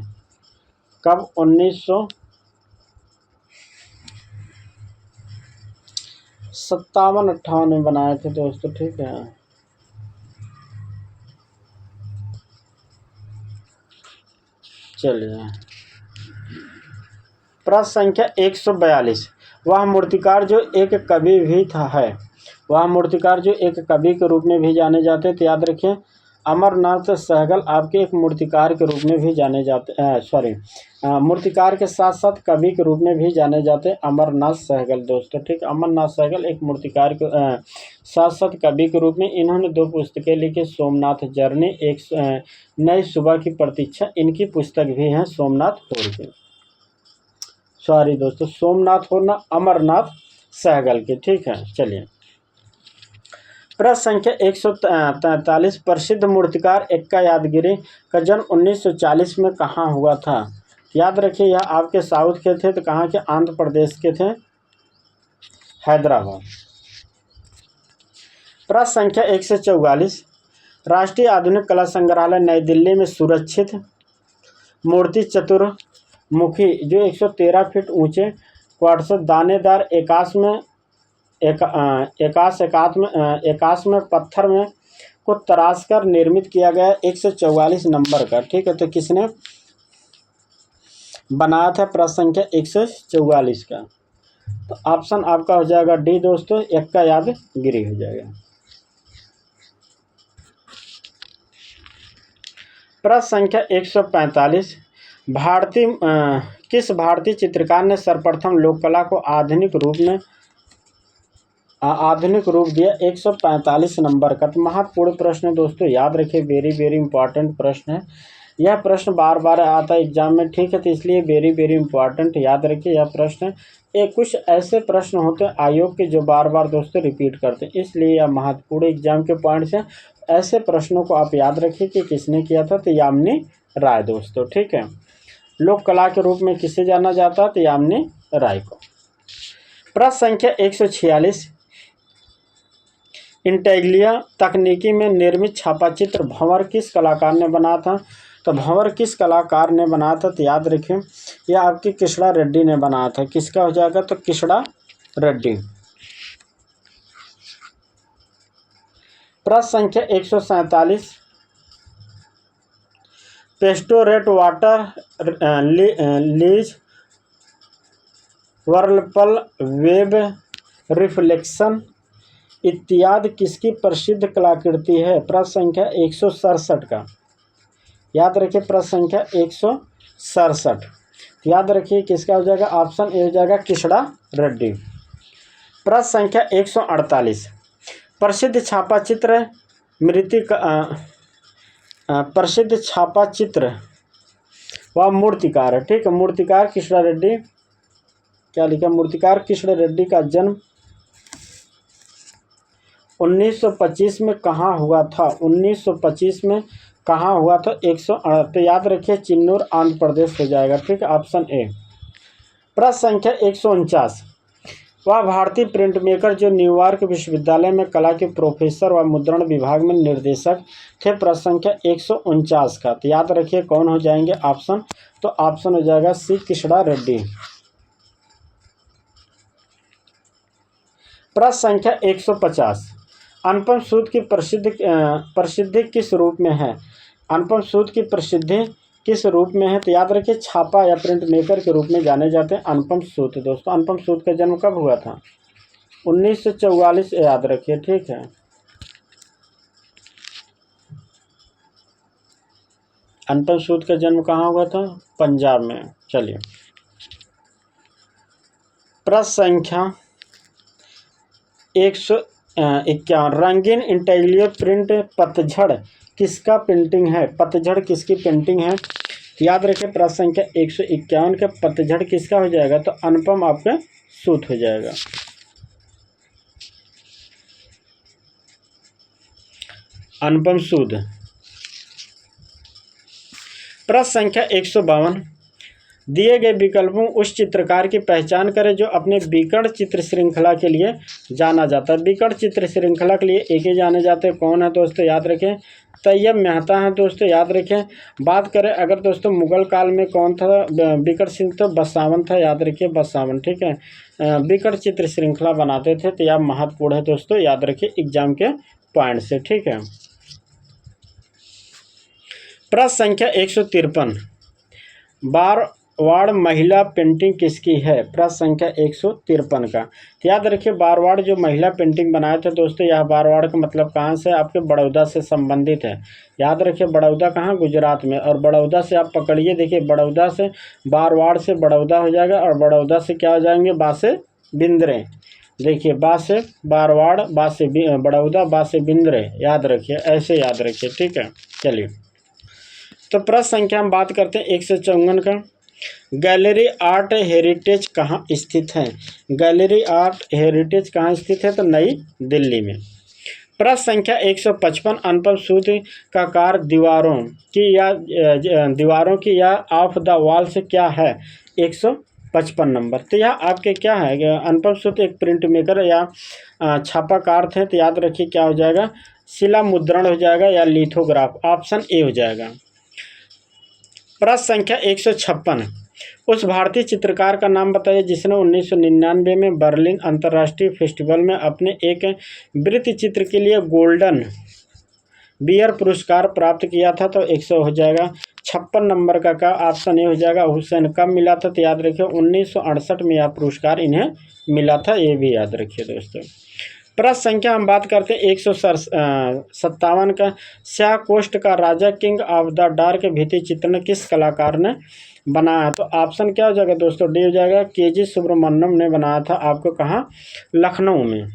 [SPEAKER 1] कब? 1957-58 में बनाए थे दोस्तों। ठीक है, चलिए। प्रश्न संख्या 142। वह मूर्तिकार जो एक कवि भी था है, वह मूर्तिकार जो एक कवि के रूप में भी जाने जाते थे, याद रखिए अमरनाथ सहगल आपके एक मूर्तिकार के रूप में भी जाने जाते मूर्तिकार के साथ साथ कवि के रूप में भी जाने जाते हैं अमरनाथ सहगल दोस्तों, ठीक। अमरनाथ सहगल एक मूर्तिकार के साथ साथ कवि के रूप में इन्होंने 2 पुस्तकें लिखी, सोमनाथ जर्नी, एक नई सुबह की प्रतीक्षा, इनकी पुस्तक भी है सोमनाथ होर की, सॉरी दोस्तों सोमनाथ होर ना अमरनाथ सहगल की, ठीक है। चलिए प्रश्न संख्या 143, प्रसिद्ध मूर्तिकार एक्का यादगिरी का जन्म 1940 में कहाँ हुआ था? याद रखिए यह आपके साउथ के थे, तो कहाँ के? आंध्र प्रदेश के थे, हैदराबाद। प्रश्न संख्या 144, राष्ट्रीय आधुनिक कला संग्रहालय नई दिल्ली में सुरक्षित मूर्ति चतुर्मुखी जो 113 फीट ऊंचे क्वार्ट्ज दानेदार एकाश में पत्थर में को तराश कर निर्मित किया गया 144 नंबर का, ठीक है। तो किसने बनाया था? प्रश्न संख्या 144 का, तो ऑप्शन आपका हो जाएगा डी दोस्तों, एक्का यादगिरी हो जाएगा। प्रश्न संख्या 145, किस भारतीय चित्रकार ने सर्वप्रथम लोक कला को आधुनिक रूप दिया? 145 नंबर का। तो महत्वपूर्ण प्रश्न है दोस्तों, याद रखिए, वेरी वेरी इंपॉर्टेंट प्रश्न है। यह प्रश्न बार बार आता है एग्जाम में, ठीक है, तो इसलिए वेरी वेरी इंपॉर्टेंट, याद रखिए यह प्रश्न। एक कुछ ऐसे प्रश्न होते हैं आयोग के जो बार बार दोस्तों रिपीट करते हैं, इसलिए यह महत्वपूर्ण एग्जाम के पॉइंट्स हैं। ऐसे प्रश्नों को आप याद रखिए कि किसने किया था, तो यामिनी राय दोस्तों, ठीक है। लोक कला के रूप में किसे जाना जाता है? तो यामिनी राय को। प्रश्न संख्या 146, इंटेग्लिया तकनीकी में निर्मित छापाचित्र भंवर किस कलाकार ने बनाया था? तो भंवर किस कलाकार ने बनाया था? तो याद रखें यह आपकी किशड़ा रेड्डी ने बनाया था। किसका हो जाएगा? तो किशड़ा रेड्डी। प्रश्न संख्या 147, पेस्टोरेट वाटर लीज वर्लपल वेब रिफ्लेक्शन इत्यादि किसकी प्रसिद्ध कलाकृति है? प्रश्न संख्या 167 का, याद रखिए प्रश्न संख्या 167, याद रखिए किसका हो जाएगा? ऑप्शन ए हो जाएगा किशड़ा रेड्डी। प्रश्न संख्या 148, प्रसिद्ध छापाचित्र व मूर्तिकार है, ठीक है। मूर्तिकार किशड़ा रेड्डी, क्या लिखा? मूर्तिकार किशड़ा रेड्डी का जन्म 1925 में कहाँ हुआ था? 1925 में कहाँ हुआ था? तो याद रखिए चिन्नूर आंध्र प्रदेश हो जाएगा, ठीक है, ऑप्शन ए। प्रश्न संख्या 149, वह भारतीय प्रिंट मेकर जो न्यूयॉर्क विश्वविद्यालय में कला के प्रोफेसर व मुद्रण विभाग में निर्देशक थे। प्रश्न संख्या 149 का, तो याद रखिए कौन हो जाएंगे ऑप्शन? तो ऑप्शन हो जाएगा सी किशड़ा रेड्डी। प्रश्न संख्या 150, अनुपम सूद की प्रसिद्धि किस रूप में है? अनुपम सूद की प्रसिद्धि किस रूप में है? तो याद रखिए छापा या प्रिंट मेकर के रूप में जाने जाते हैं अनुपम सूद दोस्तों। अनुपम सूद का जन्म कब हुआ था? 1944, याद रखिए, ठीक है। अनुपम सूद का जन्म कहाँ हुआ था? पंजाब में। चलिए प्रश्न संख्या 151, रंगीन इंटेग्लियो प्रिंट पतझड़ किसका पेंटिंग है? पतझड़ किसकी पेंटिंग है? याद रखें प्रश्न संख्या 151 का पतझड़ किसका हो जाएगा? तो अनुपम आपका सूद हो जाएगा। अनुपम सूद। प्रश्न संख्या 152, दिए गए विकल्पों उस चित्रकार की पहचान करें जो अपने विकर्ण चित्र श्रृंखला के लिए जाना जाता है। विकर्ण चित्र श्रृंखला के लिए एक ही जाने जाते हैं, कौन है दोस्तों? याद रखें तैयब मेहता है दोस्तों, याद रखें। बात करें अगर दोस्तों मुगल काल में कौन था विकर्ण चित्र? तो बसावन था, याद रखिए बसावन, ठीक है। विकर्ण चित्र श्रृंखला बनाते थे, तो यह महत्वपूर्ण है दोस्तों, याद रखिए एग्जाम के पॉइंट से, ठीक है। प्रश्न संख्या 153, बारवाड़ महिला पेंटिंग किसकी है? प्रश्न संख्या 153 का। तो याद रखिए बारवाड़ जो महिला पेंटिंग बनाए थे दोस्तों, यह बारवाड़ का मतलब कहाँ से? आपके बड़ौदा से संबंधित है। याद रखिए बड़ौदा कहाँ? गुजरात में। और बड़ौदा से आप पकड़िए, देखिए बड़ौदा से बारवाड़ से बड़ौदा हो जाएगा, और बड़ौदा से क्या हो जाएंगे? बा से बिंद्रे। देखिए बा से बारवाड़, बा से बड़ौदा, बा से बिंद्रे। याद रखिए, ऐसे याद रखिए, ठीक है। चलिए तो प्रश्न संख्या हम बात करते हैं 154 का। गैलरी आर्ट हेरिटेज कहाँ स्थित है? गैलरी आर्ट हेरिटेज कहाँ स्थित है? तो नई दिल्ली में। प्रश्न संख्या 155 अनुपम सूत्र का कार्य दीवारों की या ऑफ द वॉल से क्या है? 155 नंबर। तो यह आपके क्या है? अनुपम सूत्र एक प्रिंट मेकर या छापाकार थे। तो याद रखिए क्या हो जाएगा? शिला मुद्रण हो जाएगा या लिथोग्राफ। ऑप्शन ए हो जाएगा। प्रश्न संख्या 156 उस भारतीय चित्रकार का नाम बताइए जिसने 1999 में बर्लिन अंतर्राष्ट्रीय फेस्टिवल में अपने एक वृत्त चित्र के लिए गोल्डन बियर पुरस्कार प्राप्त किया था। तो 100 हो जाएगा। 56 नंबर का ऑप्शन ए हो जाएगा। हुसैन कब मिला था? तो याद रखिए 1968 में यह पुरस्कार इन्हें मिला था, ये भी याद रखिए दोस्तों। प्रश्न संख्या हम बात करते हैं 157 का। स्याह कोष्ठ का राजा किंग ऑफ द डार्क भित्ति चित्रण किस कलाकार ने बनाया है? तो ऑप्शन क्या हो जाएगा दोस्तों? डी हो जाएगा। के.जी. सुब्रमण्यम ने बनाया था। आपको कहाँ? लखनऊ में।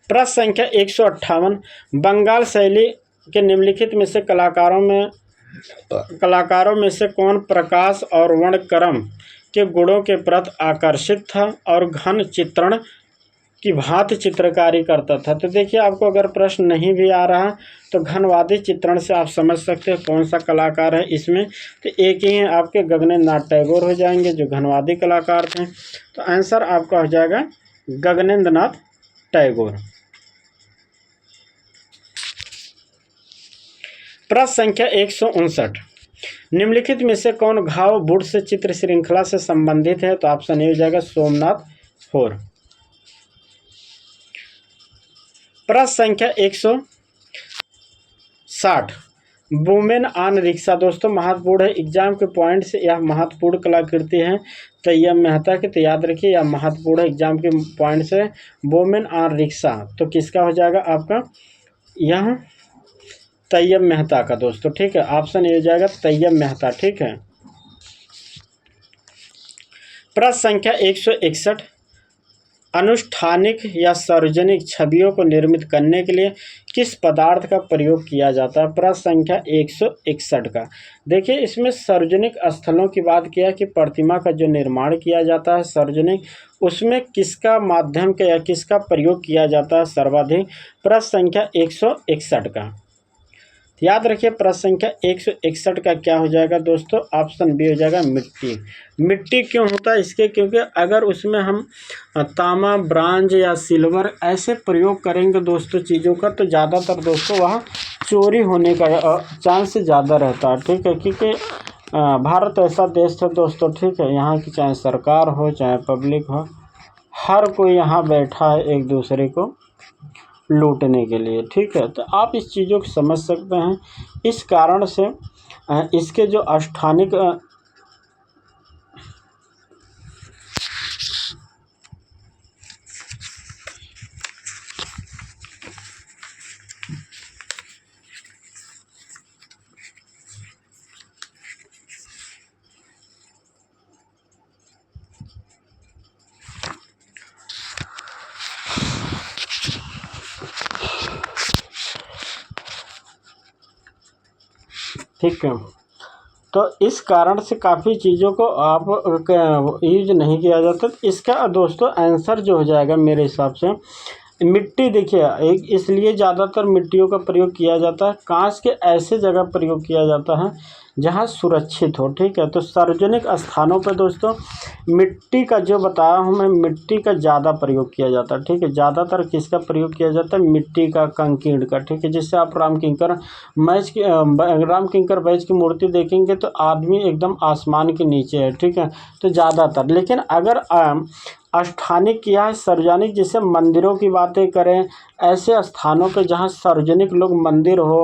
[SPEAKER 1] प्रश्न संख्या 158 बंगाल शैली के निम्नलिखित में से कलाकारों में से कौन प्रकाश और वर्णक्रम के गुणों के प्रति आकर्षित था और घन चित्रण की भांति चित्रकारी करता था? तो देखिए आपको अगर प्रश्न नहीं भी आ रहा तो घनवादी चित्रण से आप समझ सकते हैं कौन सा कलाकार है इसमें। तो एक ही है आपके गगनेंद्र नाथ टैगोर हो जाएंगे जो घनवादी कलाकार थे। तो आंसर आपका हो जाएगा गगनेंद्र नाथ टैगोर। प्रश्न संख्या 159 निम्नलिखित में से कौन घाव बुड से चित्र श्रृंखला से संबंधित है? तो ऑप्शन ए हो जाएगा सोमनाथ 4। प्रश्न संख्या 160 वुमेन ऑन रिक्शा दोस्तों महत्वपूर्ण है एग्जाम के पॉइंट से। यह महत्वपूर्ण कलाकृति है तैयब मेहता की। तो याद रखिए यह महत्वपूर्ण है एग्जाम के पॉइंट से। वुमेन ऑन रिक्शा तो किसका हो जाएगा आपका? यह तैयब मेहता का दोस्तों, ठीक है। ऑप्शन ए हो जाएगा तैयब मेहता, ठीक है। प्रश्न संख्या 161 अनुष्ठानिक या सार्वजनिक छवियों को निर्मित करने के लिए किस पदार्थ का प्रयोग किया जाता है? प्रश्न संख्या 161 का। देखिए इसमें सार्वजनिक स्थलों की बात किया कि प्रतिमा का जो निर्माण किया जाता है सार्वजनिक, उसमें किसका माध्यम का या किसका प्रयोग किया जाता है सर्वाधिक? प्रश्न संख्या 161 का। याद रखिए प्रश्न संख्या 161 का क्या हो जाएगा दोस्तों? ऑप्शन बी हो जाएगा मिट्टी। मिट्टी क्यों होता है इसके? क्योंकि अगर उसमें हम तांबा, ब्रांज या सिल्वर ऐसे प्रयोग करेंगे दोस्तों चीज़ों का, तो ज़्यादातर दोस्तों वहाँ चोरी होने का चांस ज़्यादा रहता है, ठीक है। क्योंकि भारत ऐसा देश है दोस्तों, ठीक है, यहाँ की चाहे सरकार हो चाहे पब्लिक हो, हर कोई यहाँ बैठा है एक दूसरे को लूटने के लिए, ठीक है। तो आप इस चीज़ों को समझ सकते हैं। इस कारण से इसके जो अनुष्ठानिक ठीक है, तो इस कारण से काफ़ी चीज़ों को आप यूज नहीं किया जाता। इसका दोस्तों आंसर जो हो जाएगा मेरे हिसाब से मिट्टी। देखिए एक इसलिए ज़्यादातर मिट्टियों का प्रयोग किया जाता है। कांच के ऐसे जगह प्रयोग किया जाता है जहां सुरक्षित हो, ठीक है। तो सार्वजनिक स्थानों पर दोस्तों मिट्टी का जो बताया हूं मैं, मिट्टी का ज़्यादा प्रयोग किया जाता है, ठीक है। ज़्यादातर किसका प्रयोग किया जाता है? मिट्टी का, कंकीड़ का, ठीक है। जिससे आप राम किंकर बैच की मूर्ति देखेंगे तो आदमी एकदम आसमान के नीचे है, ठीक है। तो ज़्यादातर, लेकिन अगर अनुष्ठानिक या सार्वजनिक जैसे मंदिरों की बातें करें, ऐसे स्थानों पे जहाँ सार्वजनिक लोग मंदिर हो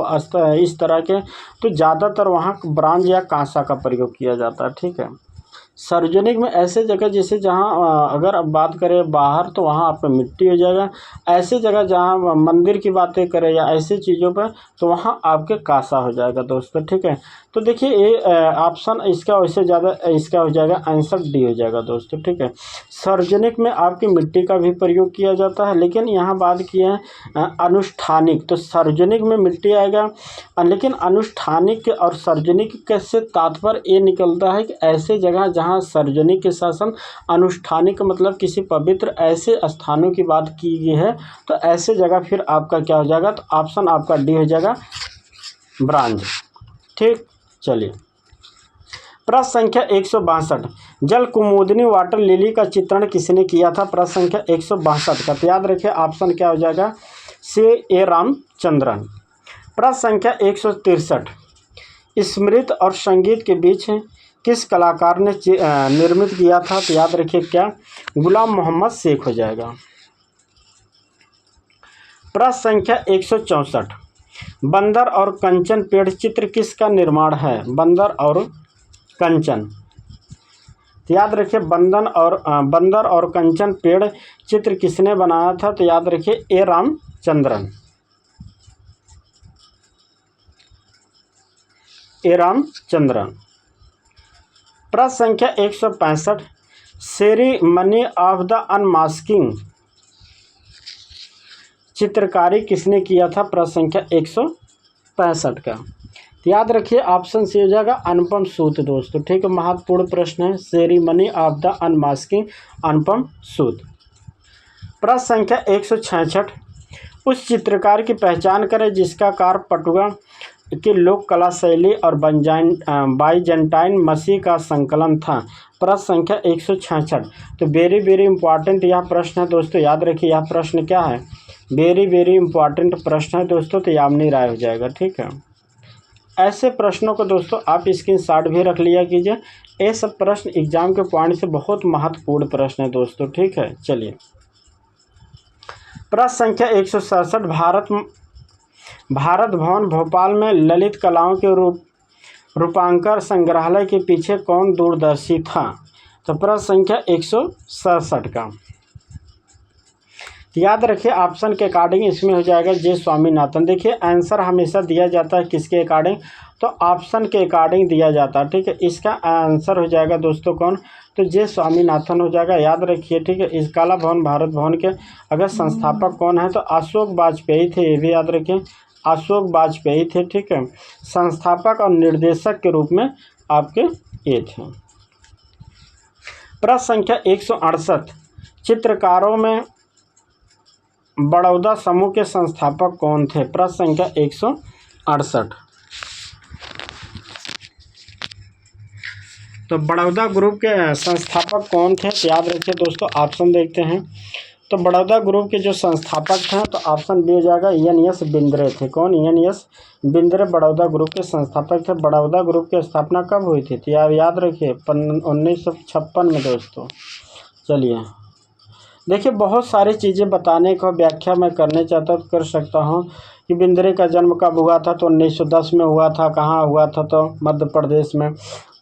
[SPEAKER 1] इस तरह के, तो ज़्यादातर वहाँ ब्रांज या कांसा का प्रयोग किया जाता है। ठीक है, सार्वजनिक में ऐसे जगह जैसे जहाँ अगर अब बात करें बाहर तो वहाँ आपका मिट्टी हो जाएगा। ऐसे जगह जहाँ मंदिर की बातें करें या ऐसी चीज़ों पर तो वहाँ आपके कांसा हो जाएगा दोस्तों। ठीक है, तो देखिए ये ऑप्शन इसका वैसे ज़्यादा इसका हो जाएगा आंसर डी हो जाएगा दोस्तों। ठीक है, सार्वजनिक में आपकी मिट्टी का भी प्रयोग किया जाता है, लेकिन यहाँ बात की है अनुष्ठानिक, तो सार्वजनिक में मिट्टी आएगा। लेकिन अनुष्ठानिक और सार्वजनिक के से तात्पर्य ये निकलता है कि ऐसे जगह जहाँ सार्वजनिक के शासन, अनुष्ठानिक मतलब किसी पवित्र ऐसे स्थानों की बात की गई है, तो ऐसे जगह फिर आपका क्या हो जाएगा, तो ऑप्शन आपका डी हो जाएगा ब्रांज। ठीक, चलिए प्रश्न संख्या 162, जल कुमुदिनी वाटर लिली का चित्रण किसने किया था? प्रश्न संख्या 162 का, तो याद रखिए ऑप्शन क्या हो जाएगा, सी ए रामचंद्रन। प्रश्न संख्या 163, स्मृति और संगीत के बीच किस कलाकार ने निर्मित किया था? तो याद रखिए क्या, गुलाम मोहम्मद शेख हो जाएगा। प्रश्न संख्या 164, बंदर और कंचन पेड़ चित्र किसका निर्माण है? बंदर और कंचन, तो याद रखिए बंदर और कंचन पेड़ चित्र किसने बनाया था? तो याद रखिए ए रामचंद्रन, ए रामचंद्रन। प्रश्न संख्या 165, सेरेमनी ऑफ द अनमास्किंग चित्रकारी किसने किया था? प्रश्न संख्या 165 का, तो याद रखिए ऑप्शन सी हो जाएगा अनुपम सूद दोस्तों। ठीक है, महत्वपूर्ण प्रश्न है, सेरेमनी ऑफ द अनमास्किंग अनुपम सूद। प्रश्न संख्या 166, उस चित्रकार की पहचान करें जिसका कार्य पटुआ की लोक कला शैली और बाइजेंटाइन मसीह का संकलन था। प्रश्न संख्या 166, तो वेरी वेरी इंपॉर्टेंट यह प्रश्न है दोस्तों, याद रखिए यह प्रश्न क्या है, वेरी वेरी इंपॉर्टेंट प्रश्न है दोस्तों, तो यामिनी राय हो जाएगा। ठीक है, ऐसे प्रश्नों को दोस्तों आप स्क्रीनशॉट भी रख लिया कीजिए, ये सब प्रश्न एग्जाम के पॉइंट से बहुत महत्वपूर्ण प्रश्न है दोस्तों। ठीक है, चलिए प्रश्न संख्या 167, भारत भवन भोपाल में ललित कलाओं के रूपांकर संग्रहालय के पीछे कौन दूरदर्शी था? तो प्रश्न संख्या 167 का, याद रखिए ऑप्शन के अकॉर्डिंग इसमें हो जाएगा जे स्वामीनाथन। देखिए आंसर हमेशा दिया जाता है किसके अकॉर्डिंग, तो ऑप्शन के अकॉर्डिंग दिया जाता है। ठीक है, इसका आंसर हो जाएगा दोस्तों कौन, तो जे स्वामीनाथन हो जाएगा, याद रखिए। ठीक है, इस कला भवन भारत भवन के अगर संस्थापक कौन है तो अशोक वाजपेयी थे, ये भी याद रखें, अशोक वाजपेयी थे। ठीक है, संस्थापक और निर्देशक के रूप में आपके ये थे। प्रश्न संख्या 168, चित्रकारों में बड़ौदा समूह के संस्थापक कौन थे? प्रश्न संख्या 168, तो बड़ौदा ग्रुप के संस्थापक कौन थे? तो याद रखिए दोस्तों ऑप्शन देखते हैं, तो बड़ौदा ग्रुप के जो संस्थापक हैं तो ऑप्शन बी हो जाएगा ENS बिंद्रे थे। कौन? ENS बिंद्रे बड़ौदा ग्रुप के संस्थापक थे। बड़ौदा ग्रुप की स्थापना कब हुई थी? तो याद रखिए 1956 में दोस्तों। चलिए देखिए, बहुत सारी चीज़ें बताने को व्याख्या मैं करने चाहता तो कर सकता हूँ कि बिंद्रे का जन्म कब हुआ था, तो 1910 में हुआ था। कहाँ हुआ था? तो मध्य प्रदेश में।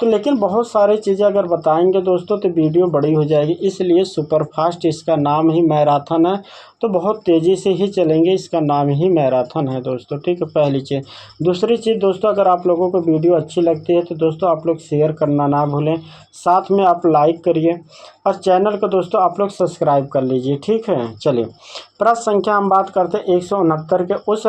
[SPEAKER 1] तो लेकिन बहुत सारी चीज़ें अगर बताएंगे दोस्तों तो वीडियो बड़ी हो जाएगी, इसलिए सुपरफास्ट इसका नाम ही मैराथन है, तो बहुत तेज़ी से ही चलेंगे, इसका नाम ही मैराथन है दोस्तों। ठीक है, पहली चीज़। दूसरी चीज़ दोस्तों, अगर आप लोगों को वीडियो अच्छी लगती है तो दोस्तों आप लोग शेयर करना ना भूलें, साथ में आप लाइक करिए और चैनल को दोस्तों आप लोग सब्सक्राइब कर लीजिए। ठीक है, चलिए प्रश्न संख्या हम बात करते हैं 169 के, उस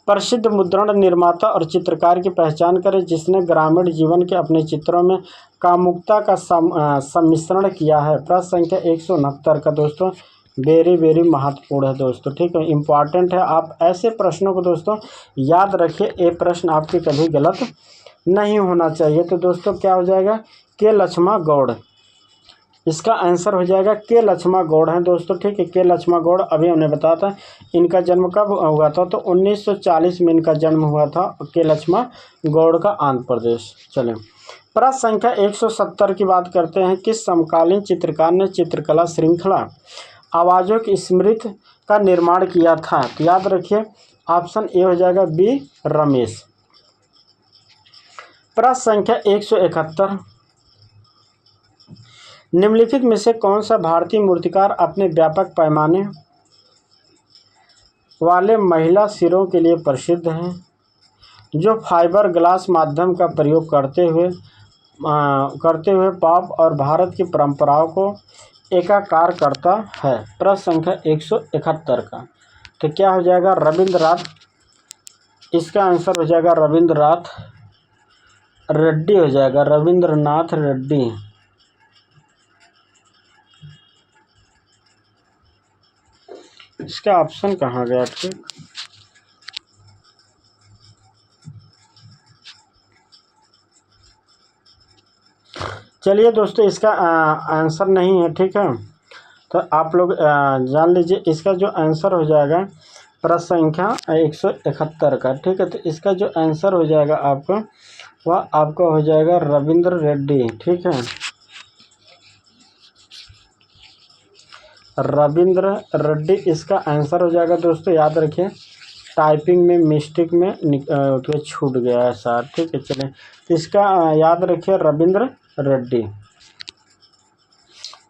[SPEAKER 1] प्रसिद्ध मुद्रण निर्माता और चित्रकार की पहचान करें जिसने ग्रामीण जीवन के अपने चित्रों में कामुकता का सम्मिश्रण किया है। प्रश्न संख्या 169 का दोस्तों वेरी वेरी महत्वपूर्ण है दोस्तों। ठीक है, इम्पॉर्टेंट है, आप ऐसे प्रश्नों को दोस्तों याद रखिए, ये प्रश्न आपके कभी गलत नहीं होना चाहिए। तो दोस्तों क्या हो जाएगा, के लक्ष्मा गौड़, इसका आंसर हो जाएगा के लक्ष्मा गौड़ है दोस्तों। ठीक है, के लक्ष्मा गौड़ अभी हमने बताया था इनका जन्म कब हुआ था, तो 1940 में इनका जन्म हुआ था, के लक्ष्मा गौड़ का आंध्र प्रदेश। चलें प्रश्न संख्या 170 की बात करते हैं, किस समकालीन चित्रकार ने चित्रकला श्रृंखला आवाज़ों की स्मृति का निर्माण किया था? तो याद रखिए ऑप्शन ए हो जाएगा बी रमेश। प्रश्न संख्या 171, निम्नलिखित में से कौन सा भारतीय मूर्तिकार अपने व्यापक पैमाने वाले महिला सिरों के लिए प्रसिद्ध है, जो फाइबर ग्लास माध्यम का प्रयोग करते हुए पॉप और भारत की परंपराओं को एकाकार करता है? प्रश्न संख्या 171 का तो क्या हो जाएगा? रविंद्रनाथ। इसका आंसर हो जाएगा रविंद्रनाथ रेड्डी हो जाएगा, रविंद्रनाथ रेड्डी। इसका ऑप्शन कहाँ गया? ठीक, चलिए दोस्तों इसका आंसर नहीं है। ठीक है, तो आप लोग जान लीजिए इसका जो आंसर हो जाएगा प्रश्न संख्या 171 का। ठीक है, तो इसका जो आंसर हो जाएगा आपका वह आपका हो जाएगा रविंद्र रेड्डी। ठीक है, रविंद्र रेड्डी इसका आंसर हो जाएगा। दोस्तों याद रखिए टाइपिंग में मिस्टेक में तो छूट गया है सर। ठीक है, चलिए तो इसका याद रखिए रविंद्र रेड्डी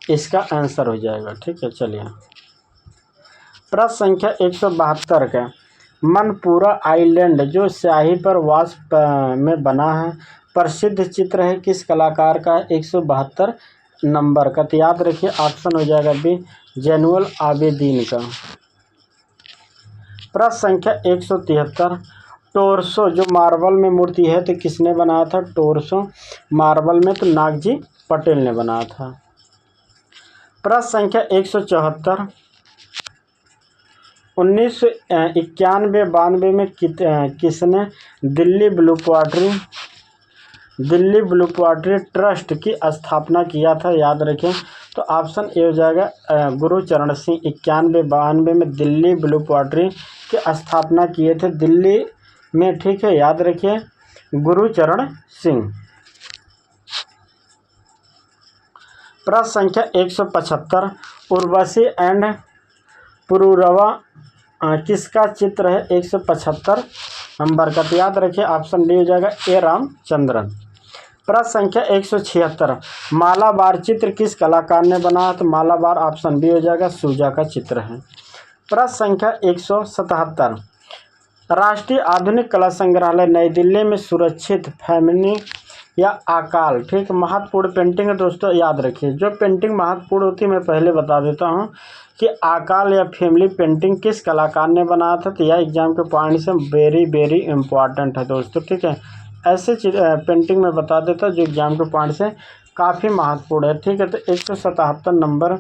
[SPEAKER 1] इसका आंसर हो जाएगा। ठीक है, चलिए प्रश्न संख्या 172 का, मनपुरा आइलैंड जो स्याही पर वाष्प में बना है प्रसिद्ध चित्र है किस कलाकार का? 172 नंबर का। तो याद रखिए ऑप्शन हो जाएगा बी जैनुअल आबेदीन का। प्रश्न संख्या 173, टोरसो जो मार्बल में मूर्ति है तो किसने बनाया था? टोरसो मार्बल में तो नागजी पटेल ने बनाया था। प्रश्न संख्या 174, 1991-92 में किसने दिल्ली ब्लू क्वार्टरी ट्रस्ट की स्थापना किया था? याद रखें तो ऑप्शन ए हो जाएगा गुरुचरण सिंह। 91-92 में दिल्ली ब्लू क्वार्टरी की स्थापना किए थे दिल्ली में। ठीक है, याद रखिए गुरुचरण सिंह। प्रश्न संख्या 175, उर्वशी एंड पुरूरवा किसका चित्र है? 175 नंबर का। तो याद रखिए ऑप्शन डी हो जाएगा ए रामचंद्रन। प्रश्न संख्या 176, मालाबार चित्र किस कलाकार ने बनाया? तो मालाबार ऑप्शन बी हो जाएगा सूजा का चित्र है। प्रश्न संख्या 177, राष्ट्रीय आधुनिक कला संग्रहालय नई दिल्ली में सुरक्षित फेमिनी या आकाल ठीक महत्वपूर्ण पेंटिंग है। दोस्तों याद रखिए जो पेंटिंग महत्वपूर्ण होती है मैं पहले बता देता हूं कि आकाल या फैमिली पेंटिंग किस कलाकार ने बनाया था। तो यह एग्जाम के पॉइंट से वेरी इंपॉर्टेंट है दोस्तों। ठीक है, ऐसे पेंटिंग में बता देता जो एग्जाम के पॉइंट से काफ़ी महत्वपूर्ण है। ठीक है, तो 177 नंबर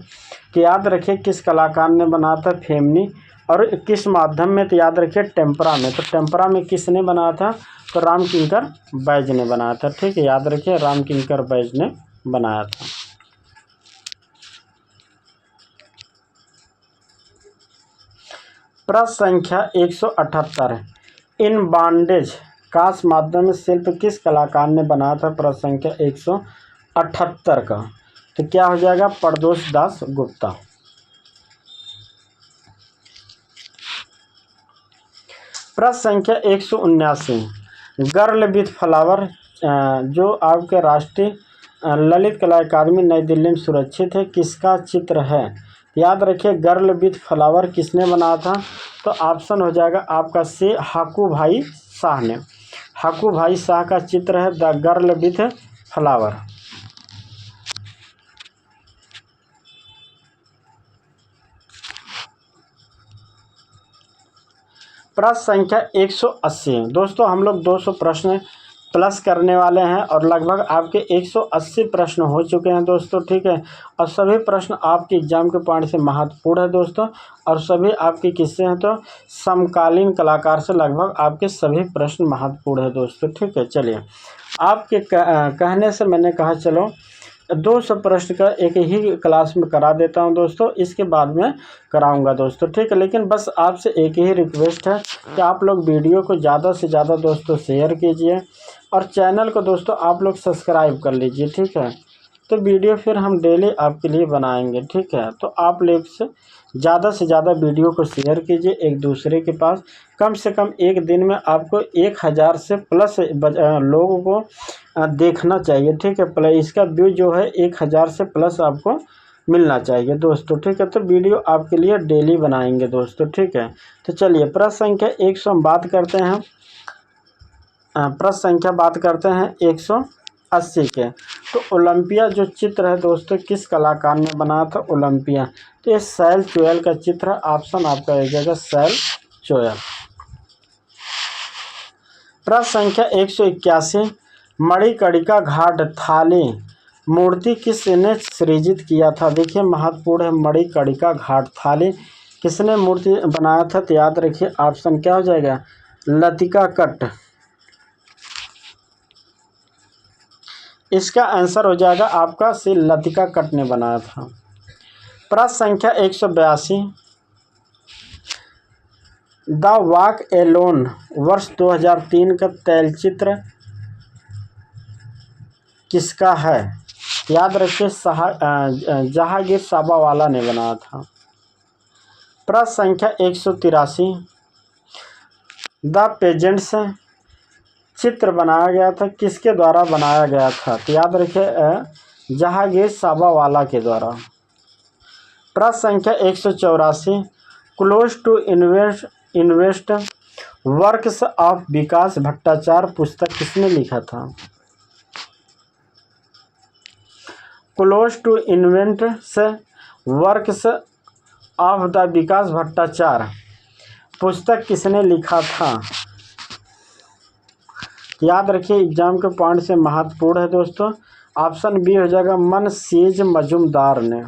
[SPEAKER 1] की याद रखिए किस कलाकार ने बनाया था? फेमनी। और किस माध्यम में? तो याद रखिए टेम्परा में। तो टेम्परा में किसने बनाया था? तो रामकिंकर बैज ने बनाया था। ठीक है, याद रखिए रामकिंकर बैज ने बनाया था। प्रश्न संख्या 178, इन बॉन्डेज काश माध्यम शिल्प किस कलाकार ने बनाया था? प्रश्न संख्या 178 का। तो क्या हो जाएगा? प्रदोष दास गुप्ता। प्रश्न संख्या 179, गर्ल विथ फ्लावर जो आपके राष्ट्रीय ललित कला अकादमी नई दिल्ली में सुरक्षित है किसका चित्र है? याद रखिए गर्ल विथ फ्लावर किसने बनाया था? तो ऑप्शन हो जाएगा आपका सी हाकू भाई शाह ने। हाकू भाई शाह का चित्र है द गर्ल विथ फ्लावर। प्रश्न संख्या 180, दोस्तों हम लोग 200 प्रश्न प्लस करने वाले हैं और लगभग आपके 180 प्रश्न हो चुके हैं दोस्तों। ठीक है, और सभी प्रश्न आपके एग्जाम के पॉइंट से महत्वपूर्ण है दोस्तों, और सभी आपके किस्से हैं तो समकालीन कलाकार से लगभग आपके सभी प्रश्न महत्वपूर्ण है दोस्तों। ठीक है, चलिए आपके कहने से मैंने कहा चलो 200 प्रश्न का एक ही क्लास में करा देता हूं दोस्तों, इसके बाद में कराऊंगा दोस्तों। ठीक है, लेकिन बस आपसे एक ही रिक्वेस्ट है कि आप लोग वीडियो को ज़्यादा से ज़्यादा दोस्तों शेयर कीजिए और चैनल को दोस्तों आप लोग सब्सक्राइब कर लीजिए। ठीक है, तो वीडियो फिर हम डेली आपके लिए बनाएंगे, ठीक है। तो आप लोग से ज़्यादा वीडियो को शेयर कीजिए एक दूसरे के पास। कम से कम एक दिन में आपको 1000 से प्लस लोगों को देखना चाहिए, ठीक है। प्लस इसका व्यू जो है 1000 से प्लस आपको मिलना चाहिए दोस्तों, ठीक है। तो वीडियो आपके लिए डेली बनाएंगे दोस्तों, ठीक है। तो चलिए प्रश्न संख्या 100 हम बात करते हैं। प्रश्न संख्या बात करते हैं 180 के। तो ओलंपिया जो चित्र है दोस्तों किस कलाकार ने बनाया था ओलंपिया? तो ये शैल चोयल का चित्र है। ऑप्शन आपका हो जाएगा शैल चोयल। प्रश्न संख्या 181 मणिकर्णिका घाट थाली मूर्ति किसने सृजित किया था? देखिए महत्वपूर्ण है, मणिकर्णिका घाट थाली किसने मूर्ति बनाया था? तो याद रखिए ऑप्शन क्या हो जाएगा? लतिका कट्ट। इसका आंसर हो जाएगा आपका सी लतिका कट्ट ने बनाया था। प्रश्न संख्या 182 द वॉक एलोन वर्ष 2003 का तैलचित्र किसका है? याद रखिए जहांगीर साबावाला ने बनाया था। प्रश्न संख्या 183 द पेजेंट्स चित्र बनाया गया था किसके द्वारा बनाया गया था? तो याद रखिए जहांगीर साबावाला के द्वारा। प्रश्न संख्या 184 close to invest works of Vikas Bhattacharya पुस्तक किसने लिखा था? Close to invest works of the Vikas Bhattacharya पुस्तक किसने लिखा था? याद रखिए एग्जाम के पॉइंट से महत्वपूर्ण है दोस्तों। ऑप्शन बी हो जाएगा मनसीज मजुमदार ने।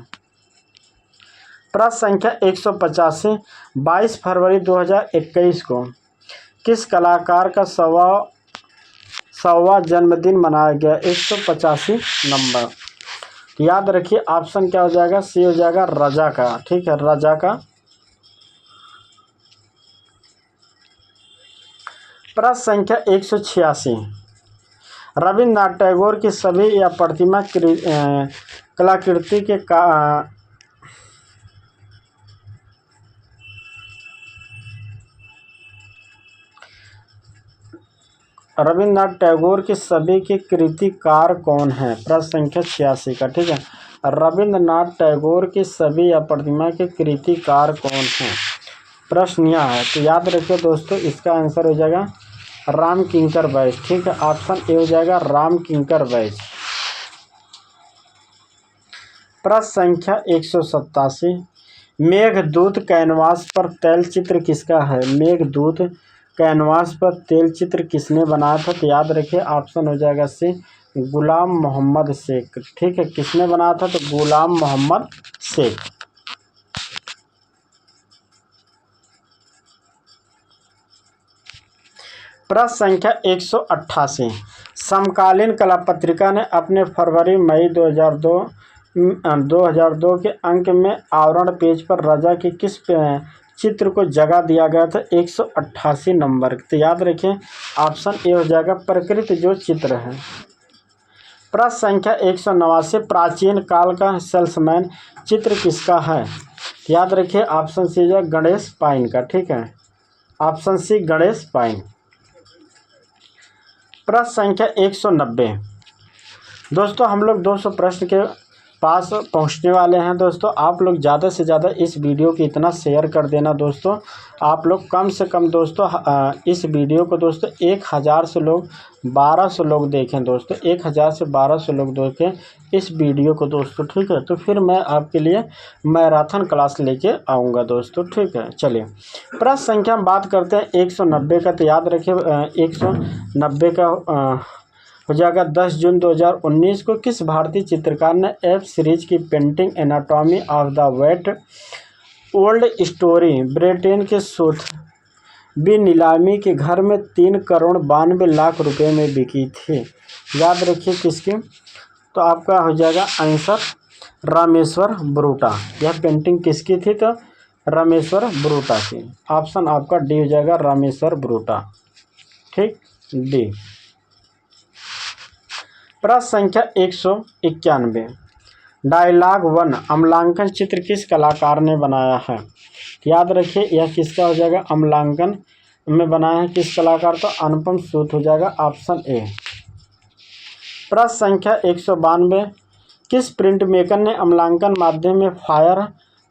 [SPEAKER 1] प्रश्न संख्या 185 22 फरवरी 2021 को किस कलाकार का 100वां जन्मदिन मनाया गया? 185 नंबर। याद रखिए ऑप्शन क्या हो जाएगा? सी हो जाएगा रजा का, ठीक है, रजा का। प्रश्न संख्या 186 रविन्द्रनाथ टैगोर की सभी या प्रतिमा कलाकृति के रविन्द्रनाथ टैगोर की सभी के कृतिकार कौन है? प्रश्न संख्या 86 का, ठीक है। रविन्द्रनाथ टैगोर की सभी या प्रतिमा के कृतिकार कौन हैं? प्रश्न यह है। तो याद रखिए दोस्तों इसका आंसर हो जाएगा राम किंकर बैस, ठीक है। ऑप्शन ए हो जाएगा राम किंकर बैस। प्रश्न संख्या 187 मेघदूत कैनवास पर तैलचित्र किसका है? मेघदूत कैनवास पर तैलचित्र किसने बनाया था? तो याद रखिए ऑप्शन हो जाएगा सी गुलाम मोहम्मद शेख, ठीक है। किसने बनाया था? तो गुलाम मोहम्मद शेख। प्रश्न संख्या 188 समकालीन कला पत्रिका ने अपने फरवरी मई 2002 के अंक में आवरण पेज पर रजा के किस चित्र को जगह दिया गया था? 188 नंबर। तो याद रखें ऑप्शन ए हो जाएगा प्रकृति जो चित्र है। प्रश्न संख्या 189 प्राचीन काल का सेल्समैन चित्र किसका है? याद रखिए ऑप्शन सी है गणेश पाइन का, ठीक है। Option C Ganesh Pyne. प्रश्न संख्या 190 दोस्तों हम लोग 200 प्रश्न के पास पहुंचने वाले हैं दोस्तों। आप लोग ज़्यादा से ज़्यादा इस वीडियो को इतना शेयर कर देना दोस्तों। आप लोग कम से कम दोस्तों इस वीडियो को दोस्तों 1000 से लोग 1200 लोग देखें दोस्तों। 1000 से 1200 लोग देखें इस वीडियो को दोस्तों, ठीक है। तो फिर मैं आपके लिए मैराथन क्लास लेके आऊँगा दोस्तों, ठीक है। चलिए प्रश्न संख्या हम बात करते हैं 190 का। तो याद रखिए 190 का हो जाएगा 10 जून 2019 को किस भारतीय चित्रकार ने एफ सीरीज की painting anatomy of the wet old story Britain के सोथबी नीलामी के घर में 3,92,00,000 रुपये में बिकी थी? याद रखिए किसकी? तो आपका हो जाएगा आंसर रामेश्वर ब्रूटा। यह पेंटिंग किसकी थी? तो रामेश्वर ब्रूटा की। ऑप्शन आपका डी हो जाएगा रामेश्वर ब्रूटा, ठीक, डी। प्रश्न संख्या 191, डायलॉग 1 अमलांकन चित्र किस कलाकार ने बनाया है? याद रखिए यह किसका हो जाएगा, अमलांकन में बनाया है किस कलाकार का, अनुपम सूद हो जाएगा, ऑप्शन ए। प्रश्न संख्या 192, किस प्रिंट मेकर ने अमलांकन माध्यम में फायर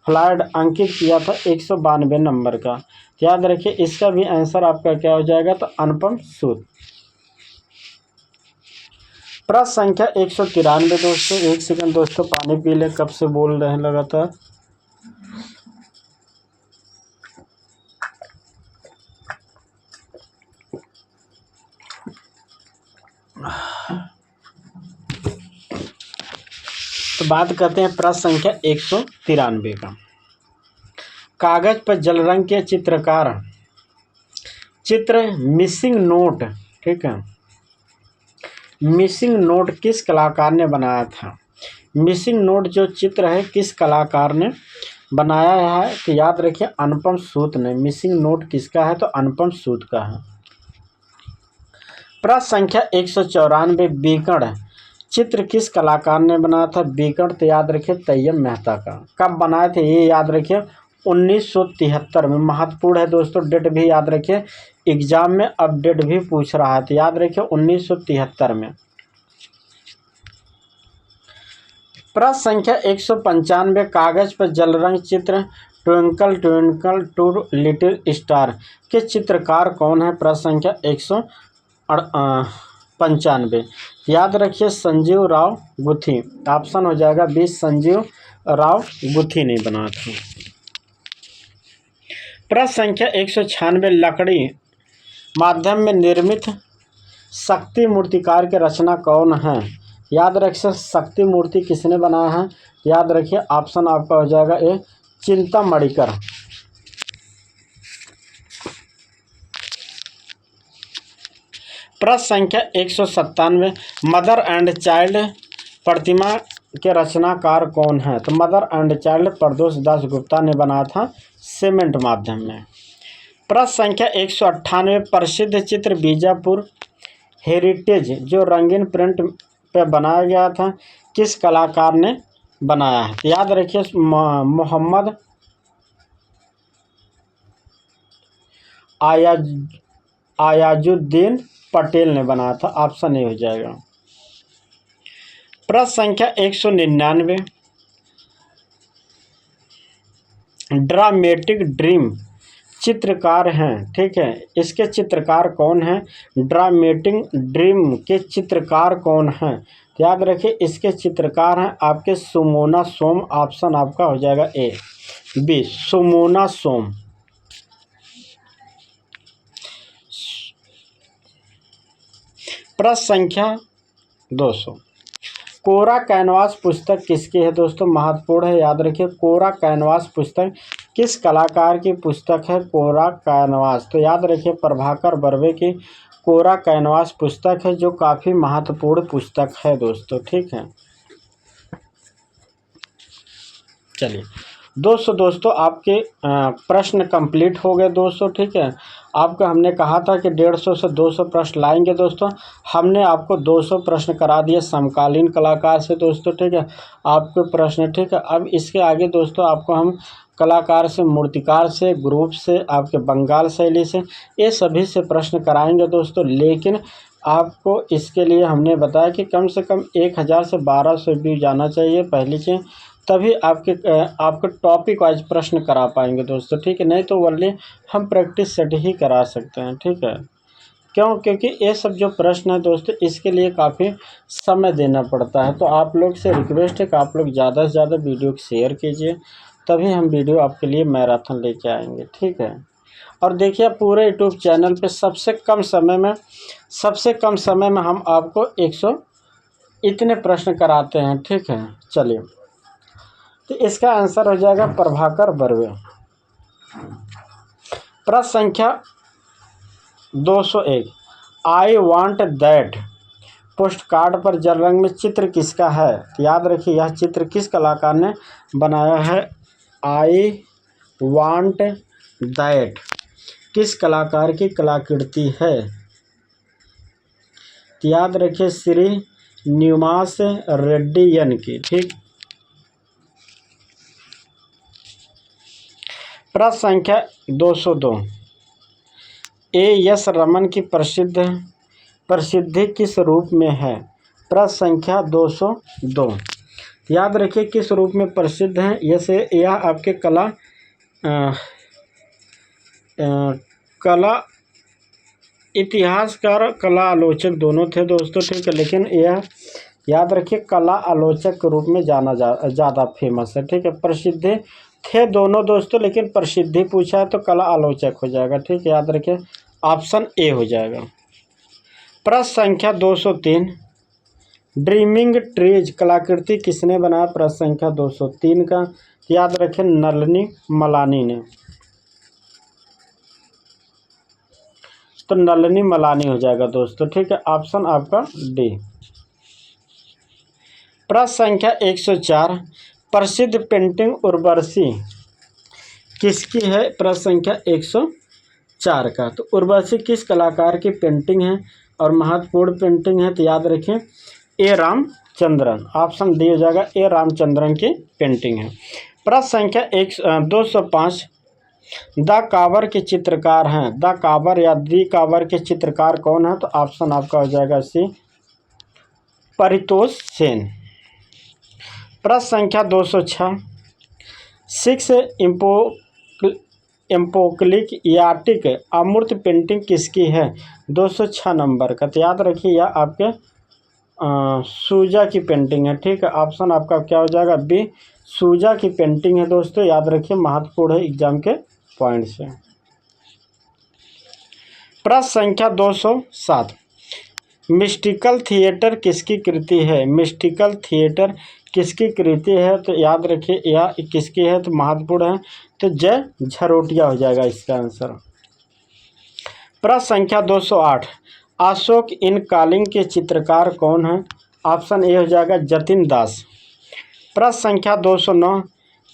[SPEAKER 1] फ्लाइड अंकित किया था 192 नंबर का? याद रखिए इसका भी आंसर आपका क्या हो जाएगा, तो अनुपम सूद। प्रश्न संख्या 193 दोस्तों, एक सेकंड दोस्तों पानी पी ले, कब से बोल रहे हैं लगातार। तो बात करते हैं प्रश्न संख्या 193 का। कागज पर जल रंग के चित्रकार चित्र मिसिंग नोट, ठीक है, मिसिंग नोट किस कलाकार ने बनाया था? मिसिंग नोट जो चित्र है किस कलाकार ने बनाया है? तो याद रखिए अनुपम सूद ने। मिसिंग नोट किसका है, तो अनुपम सूद का है। प्रश्न संख्या 194, बीकण चित्र किस कलाकार ने बनाया था? बीकण तो याद रखिए तैयब मेहता का। कब बनाए थे ये याद रखिए, 1973 में। महत्वपूर्ण है दोस्तों, डेट भी याद रखिए, एग्जाम में अपडेट भी पूछ रहा है, तो याद रखिए 1973 में। प्रश्न संख्या 195, कागज पर जल रंग चित्र twinkle twinkle two little star के चित्रकार कौन है? प्रश्न संख्या 195, याद रखिए संजीव राव गुथी, ऑप्शन हो जाएगा 20, संजीव राव गुथी ने बनाया था। प्रश्न संख्या 196, लकड़ी माध्यम में निर्मित शक्ति मूर्तिकार के रचना कौन है? याद रखिए शक्ति मूर्ति किसने बनाया है? याद रखिए ऑप्शन आपका हो जाएगा ए, चिंतामणिकर। प्रश्न संख्या 197, मदर एंड चाइल्ड प्रतिमा के रचनाकार कौन है? तो मदर एंड चाइल्ड प्रदोष दास गुप्ता ने बनाया था सीमेंट माध्यम में। प्रश्न संख्या 198, प्रसिद्ध चित्र बीजापुर हेरिटेज जो रंगीन प्रिंट पे बनाया गया था किस कलाकार ने बनाया है? याद रखिए मोहम्मद आयाजुद्दीन पटेल ने बनाया था, ऑप्शन ए हो जाएगा। प्रश्न संख्या 199, ड्रामेटिक ड्रीम चित्रकार हैं, ठीक है, इसके चित्रकार कौन हैं? ड्रामेटिक ड्रीम के चित्रकार कौन हैं? याद रखिए इसके चित्रकार हैं आपके सुमोना सोम, ऑप्शन आपका हो जाएगा ए, बी, सुमोना सोम। प्रश्न संख्या 200, कोरा कैनवास पुस्तक किसकी है दोस्तों? महत्वपूर्ण है, याद रखिए कोरा कैनवास पुस्तक किस कलाकार की पुस्तक है? कोरा कैनवास तो याद रखिए प्रभाकर बर्वे की कोरा कैनवास पुस्तक है, जो काफ़ी महत्वपूर्ण पुस्तक है दोस्तों, ठीक है। चलिए दोस्तों आपके प्रश्न कंप्लीट हो गए दोस्तों, ठीक है। आपको हमने कहा था कि 150 से 200 प्रश्न लाएंगे दोस्तों, हमने आपको 200 प्रश्न करा दिए समकालीन कलाकार से दोस्तों, ठीक है। आपके प्रश्न, ठीक है। अब इसके आगे दोस्तों आपको हम कलाकार से, मूर्तिकार से, ग्रुप से, आपके बंगाल शैली से, ये सभी से प्रश्न कराएंगे दोस्तों। लेकिन आपको इसके लिए हमने बताया कि कम से कम 1000 से 1200 व्यू जाना चाहिए पहली चीज़, तभी आपके टॉपिक वाइज प्रश्न करा पाएंगे दोस्तों, ठीक है। नहीं तो ओनली हम प्रैक्टिस सेट ही करा सकते हैं, ठीक है। क्यों? क्योंकि ये सब जो प्रश्न है दोस्तों इसके लिए काफ़ी समय देना पड़ता है। तो आप लोग से रिक्वेस्ट है कि आप लोग ज़्यादा से ज़्यादा वीडियो को शेयर कीजिए, तभी हम वीडियो आपके लिए मैराथन लेके आएंगे, ठीक है। और देखिए पूरे यूट्यूब चैनल पे सबसे कम समय में हम आपको 100 इतने प्रश्न कराते हैं, ठीक है। चलिए, तो इसका आंसर हो जाएगा प्रभाकर बर्वे। प्रश्न संख्या 201, I want that post card पर जल रंग में चित्र किसका है? याद रखिए यह चित्र किस कलाकार ने बनाया है? आई वांट दैट किस कलाकार की कलाकृति है? याद रखिए श्री न्यूमास रेड्डियन की। ठीक, प्रश्न संख्या 202, एस रमन की प्रसिद्धि किस रूप में है? प्रश्न संख्या 202, याद रखिए किस रूप में प्रसिद्ध है। यह आपके कला इतिहासकार, कला आलोचक दोनों थे दोस्तों। ठीक है, लेकिन यह याद रखिए कला आलोचक के रूप में जाना ज़्यादा फेमस है। ठीक है, प्रसिद्ध थे दोनों दोस्तों, लेकिन प्रसिद्धि पूछा है तो कला आलोचक हो जाएगा। ठीक है, याद रखिए ऑप्शन ए हो जाएगा। प्रश्न संख्या 203, ड्रीमिंग ट्रीज कलाकृति किसने बनाया? प्रश्न संख्या 203 का याद रखें नलिनी मलानी ने। तो नलिनी मलानी हो जाएगा दोस्तों। ठीक है, ऑप्शन आपका डी। प्रश्न संख्या 104, प्रसिद्ध पेंटिंग उर्वशी किसकी है? प्रश्न संख्या 104 का, तो उर्वशी किस कलाकार की पेंटिंग है और महत्वपूर्ण पेंटिंग है? तो याद रखें ए रामचंद्रन, ऑप्शन डी हो जाएगा, ए रामचंद्रन की पेंटिंग है। प्रश्न संख्या 205, द काबर के चित्रकार हैं? द काबर या दी काबर के चित्रकार कौन है? तो ऑप्शन आपका हो जाएगा सी, परितोष सेन। प्रश्न संख्या 206, सिक्स एम्पोक्लिक याटिक अमूर्त पेंटिंग किसकी है? 206 नंबर का, तो याद रखिए यह आपके सूजा की पेंटिंग है। ठीक है, ऑप्शन आपका क्या हो जाएगा? बी, सूजा की पेंटिंग है दोस्तों। याद रखिए महत्वपूर्ण है एग्जाम के पॉइंट से। प्रश्न संख्या 207, मिस्टिकल थिएटर किसकी कृति है? मिस्टिकल थिएटर किसकी कृति है? तो याद रखिए यह किसकी है? तो महत्वपूर्ण है, तो जय झरोटिया हो जाएगा इसका आंसर। प्रश्न संख्या 208, अशोक इन कालिंग के चित्रकार कौन है? ऑप्शन ए हो जाएगा जतिन दास। प्रश्न संख्या 209,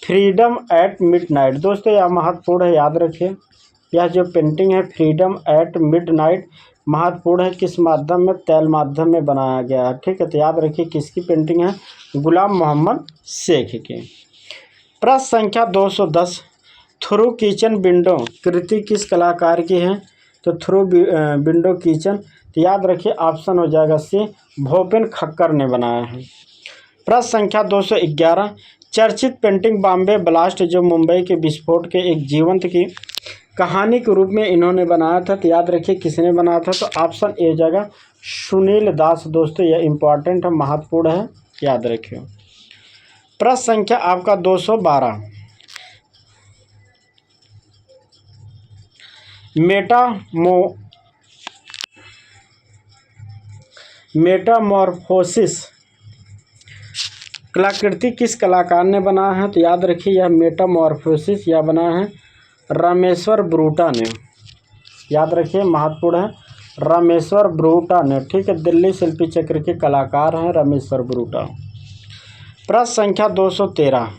[SPEAKER 1] फ्रीडम एट मिडनाइट दोस्तों यह महत्वपूर्ण है, याद रखिए यह जो पेंटिंग है फ्रीडम एट मिडनाइट महत्वपूर्ण है, किस माध्यम में? तैल माध्यम में बनाया गया है। ठीक है, तो याद रखिए किसकी पेंटिंग है? गुलाम मोहम्मद शेख की। प्रश्न संख्या 210, थ्रू किचन विंडो कृति किस कलाकार की है? तो थ्रू विंडो किचन, तो याद रखिए ऑप्शन हो जाएगा सी, भूपेन खक्कर ने बनाया है। प्रश्न संख्या 211, चर्चित पेंटिंग बॉम्बे ब्लास्ट जो मुंबई के विस्फोट के एक जीवंत की कहानी के रूप में इन्होंने बनाया था, तो याद रखिए किसने बनाया था? तो ऑप्शन ए हो जाएगा सुनील दास दोस्तों, यह इंपॉर्टेंट है, महत्वपूर्ण है, याद रखिए। प्रश्न संख्या आपका 212, मेटामॉर्फोसिस कलाकृति किस कलाकार ने बनाया है? तो याद रखिए यह मेटामॉर्फोसिस यह बनाया है रामेश्वर ब्रूटा ने। याद रखिए महत्वपूर्ण है, रामेश्वर ब्रूटा ने। ठीक है, दिल्ली शिल्पी चक्र के कलाकार हैं रामेश्वर ब्रूटा। प्रश्न संख्या 213,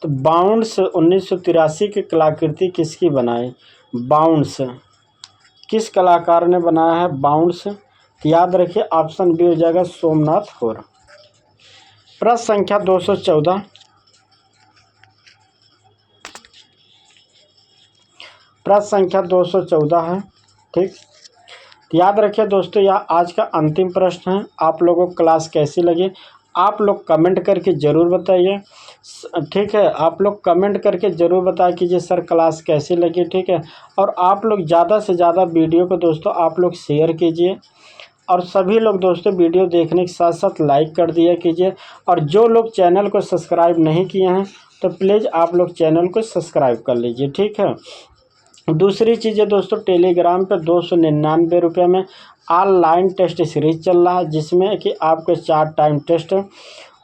[SPEAKER 1] तो बाउंड्स 1983 की कलाकृति किसकी बनाई? बाउंड्स किस कलाकार ने बनाया है? बाउंड्स, तो याद रखिए ऑप्शन बी हो जाएगा सोमनाथ होरा। प्रश्न संख्या 214, प्रश्न संख्या 214 है। ठीक, तो याद रखिए दोस्तों यह आज का अंतिम प्रश्न है। आप लोगों को क्लास कैसी लगी आप लोग कमेंट करके ज़रूर बताइए। ठीक है, आप लोग कमेंट करके ज़रूर बता कीजिए सर क्लास कैसी लगी। ठीक है, और आप लोग ज़्यादा से ज़्यादा वीडियो को दोस्तों आप लोग शेयर कीजिए, और सभी लोग दोस्तों वीडियो देखने के साथ साथ लाइक कर दिया कीजिए। और जो लोग चैनल को सब्सक्राइब नहीं किए हैं तो प्लीज़ आप लोग चैनल को सब्सक्राइब कर लीजिए। ठीक है, दूसरी चीज़ है दोस्तों, टेलीग्राम पे 299 रुपये में ऑनलाइन टेस्ट सीरीज चल रहा है, जिसमें कि आपके 4 टाइम टेस्ट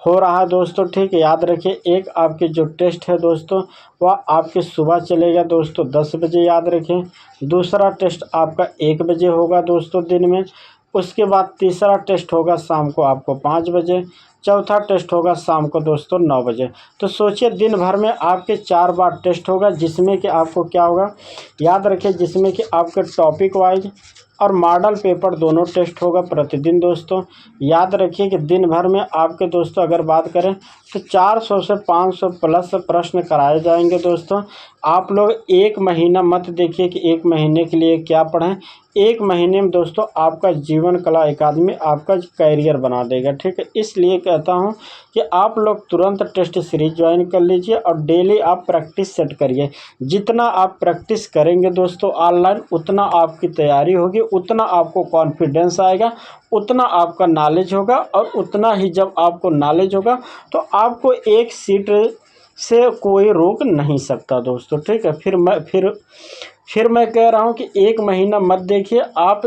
[SPEAKER 1] हो रहा है दोस्तों। ठीक है, याद रखिए एक आपके जो टेस्ट है दोस्तों वह आपके सुबह चलेगा दोस्तों 10 बजे, याद रखें। दूसरा टेस्ट आपका 1 बजे होगा दोस्तों दिन में। उसके बाद तीसरा टेस्ट होगा शाम को आपको 5 बजे। चौथा टेस्ट होगा शाम को दोस्तों 9 बजे। तो सोचिए दिन भर में आपके 4 बार टेस्ट होगा, जिसमें कि आपको क्या होगा याद रखिए, जिसमें कि आपके टॉपिक वाइज और मॉडल पेपर दोनों टेस्ट होगा प्रतिदिन दोस्तों। याद रखिए कि दिन भर में आपके दोस्तों अगर बात करें तो 400 से 500 प्लस प्रश्न कराए जाएंगे दोस्तों। आप लोग एक महीना मत देखिए कि एक महीने के लिए क्या पढ़ें, एक महीने में दोस्तों आपका जीवन कला अकादमी आपका कैरियर बना देगा, ठीक है। इसलिए कहता हूं कि आप लोग तुरंत टेस्ट सीरीज ज्वाइन कर लीजिए और डेली आप प्रैक्टिस सेट करिए। जितना आप प्रैक्टिस करेंगे दोस्तों ऑनलाइन, उतना आपकी तैयारी होगी, उतना आपको कॉन्फिडेंस आएगा, उतना आपका नॉलेज होगा, और उतना ही जब आपको नॉलेज होगा तो आपको एक सीट से कोई रोक नहीं सकता दोस्तों, ठीक है। फिर मैं कह रहा हूं कि एक महीना मत देखिए, आप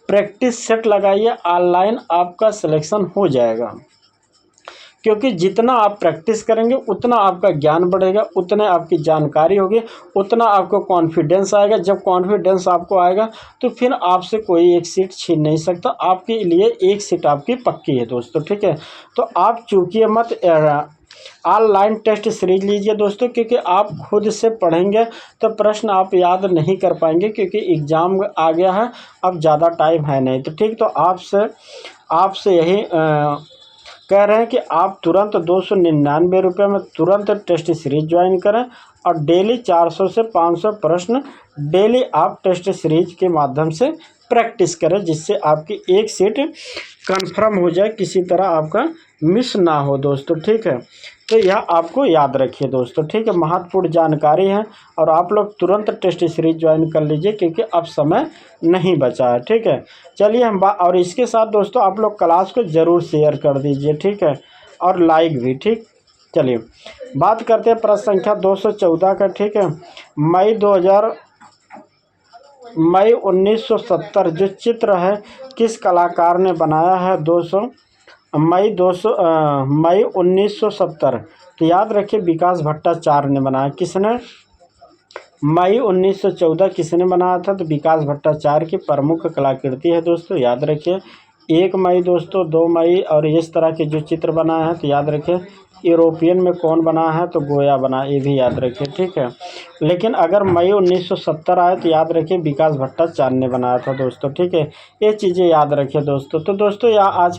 [SPEAKER 1] प्रैक्टिस सेट लगाइए, ऑनलाइन आपका सिलेक्शन हो जाएगा। क्योंकि जितना आप प्रैक्टिस करेंगे उतना आपका ज्ञान बढ़ेगा, उतने आपकी जानकारी होगी, उतना आपको कॉन्फिडेंस आएगा। जब कॉन्फिडेंस आपको आएगा तो फिर आपसे कोई एक सीट छीन नहीं सकता, आपके लिए एक सीट आपकी पक्की है दोस्तों, ठीक है। तो आप चूकिए मत, ऑनलाइन टेस्ट सीरीज लीजिए दोस्तों, क्योंकि आप खुद से पढ़ेंगे तो प्रश्न आप याद नहीं कर पाएंगे, क्योंकि एग्ज़ाम आ गया है, अब ज़्यादा टाइम है नहीं, तो ठीक। तो आपसे यही कह रहे हैं कि आप तुरंत 299 रुपये में तुरंत टेस्ट सीरीज ज्वाइन करें और डेली 400 से 500 प्रश्न डेली आप टेस्ट सीरीज के माध्यम से प्रैक्टिस करें, जिससे आपकी एक सीट कंफर्म हो जाए, किसी तरह आपका मिस ना हो दोस्तों, ठीक है। तो यह आपको याद रखिए दोस्तों, ठीक है, महत्वपूर्ण जानकारी है। और आप लोग तुरंत टेस्ट सीरीज ज्वाइन कर लीजिए, क्योंकि अब समय नहीं बचा है, ठीक है। चलिए हम और इसके साथ दोस्तों आप लोग क्लास को ज़रूर शेयर कर दीजिए, ठीक है, और लाइक भी, ठीक। चलिए बात करते हैं प्रश्न संख्या 214 का, ठीक है। मई 1970 जो चित्र है किस कलाकार ने बनाया है? मई 1970, तो याद रखिए विकास भट्टाचार्य ने बनाया। किसने? मई 1914 किसने बनाया था? तो विकास भट्टाचार्य की प्रमुख कलाकृति है दोस्तों, याद रखिए। 1 मई दोस्तों, 2 मई और इस तरह के जो चित्र बनाए हैं तो याद रखिए। यूरोपियन में कौन बना है? तो गोया बना, ये भी याद रखिए, ठीक है। लेकिन अगर मई 1970 आए तो याद रखिए विकास भट्टाचार्य ने बनाया था दोस्तों, ठीक है। ये चीज़ें याद रखिए दोस्तों। तो दोस्तों यह आज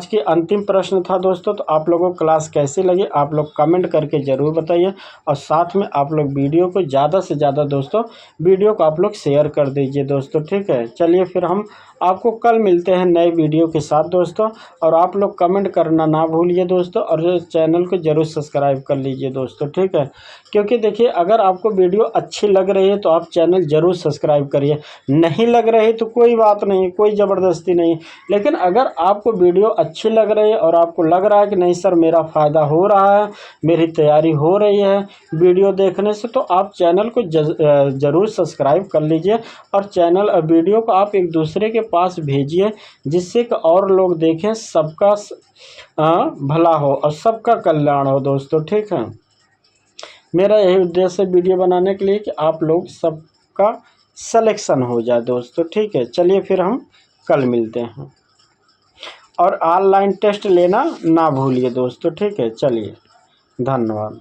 [SPEAKER 1] के अंतिम प्रश्न था दोस्तों। तो आप लोगों को क्लास कैसी लगी आप लोग कमेंट करके ज़रूर बताइए, और साथ में आप लोग वीडियो को ज़्यादा से ज़्यादा दोस्तों वीडियो को आप लोग शेयर कर दीजिए दोस्तों, ठीक है। चलिए फिर हम आपको कल मिलते हैं नए वीडियो के साथ दोस्तों, और आप लोग कमेंट करना ना भूलिए दोस्तों, और चैनल को ज़रूर सब्सक्राइब कर लीजिए दोस्तों, ठीक है। क्योंकि देखिए अगर आपको वीडियो अच्छी लग रही है तो आप चैनल ज़रूर सब्सक्राइब करिए, नहीं लग रही तो कोई बात नहीं, कोई ज़बरदस्ती नहीं। लेकिन अगर आपको वीडियो अच्छी लग रही है और आपको लग रहा है कि नहीं सर मेरा फ़ायदा हो रहा है, मेरी तैयारी हो रही है वीडियो देखने से, तो आप चैनल को ज़रूर सब्सक्राइब कर लीजिए, और वीडियो को आप एक दूसरे के पास भेजिए, जिससे कि और लोग देखें, सबका भला हो और सबका कल्याण हो दोस्तों, ठीक है। मेरा यही उद्देश्य है वीडियो बनाने के लिए कि आप लोग सबका सिलेक्शन हो जाए दोस्तों, ठीक है। चलिए फिर हम कल मिलते हैं, और ऑनलाइन टेस्ट लेना ना भूलिए दोस्तों, ठीक है। चलिए धन्यवाद।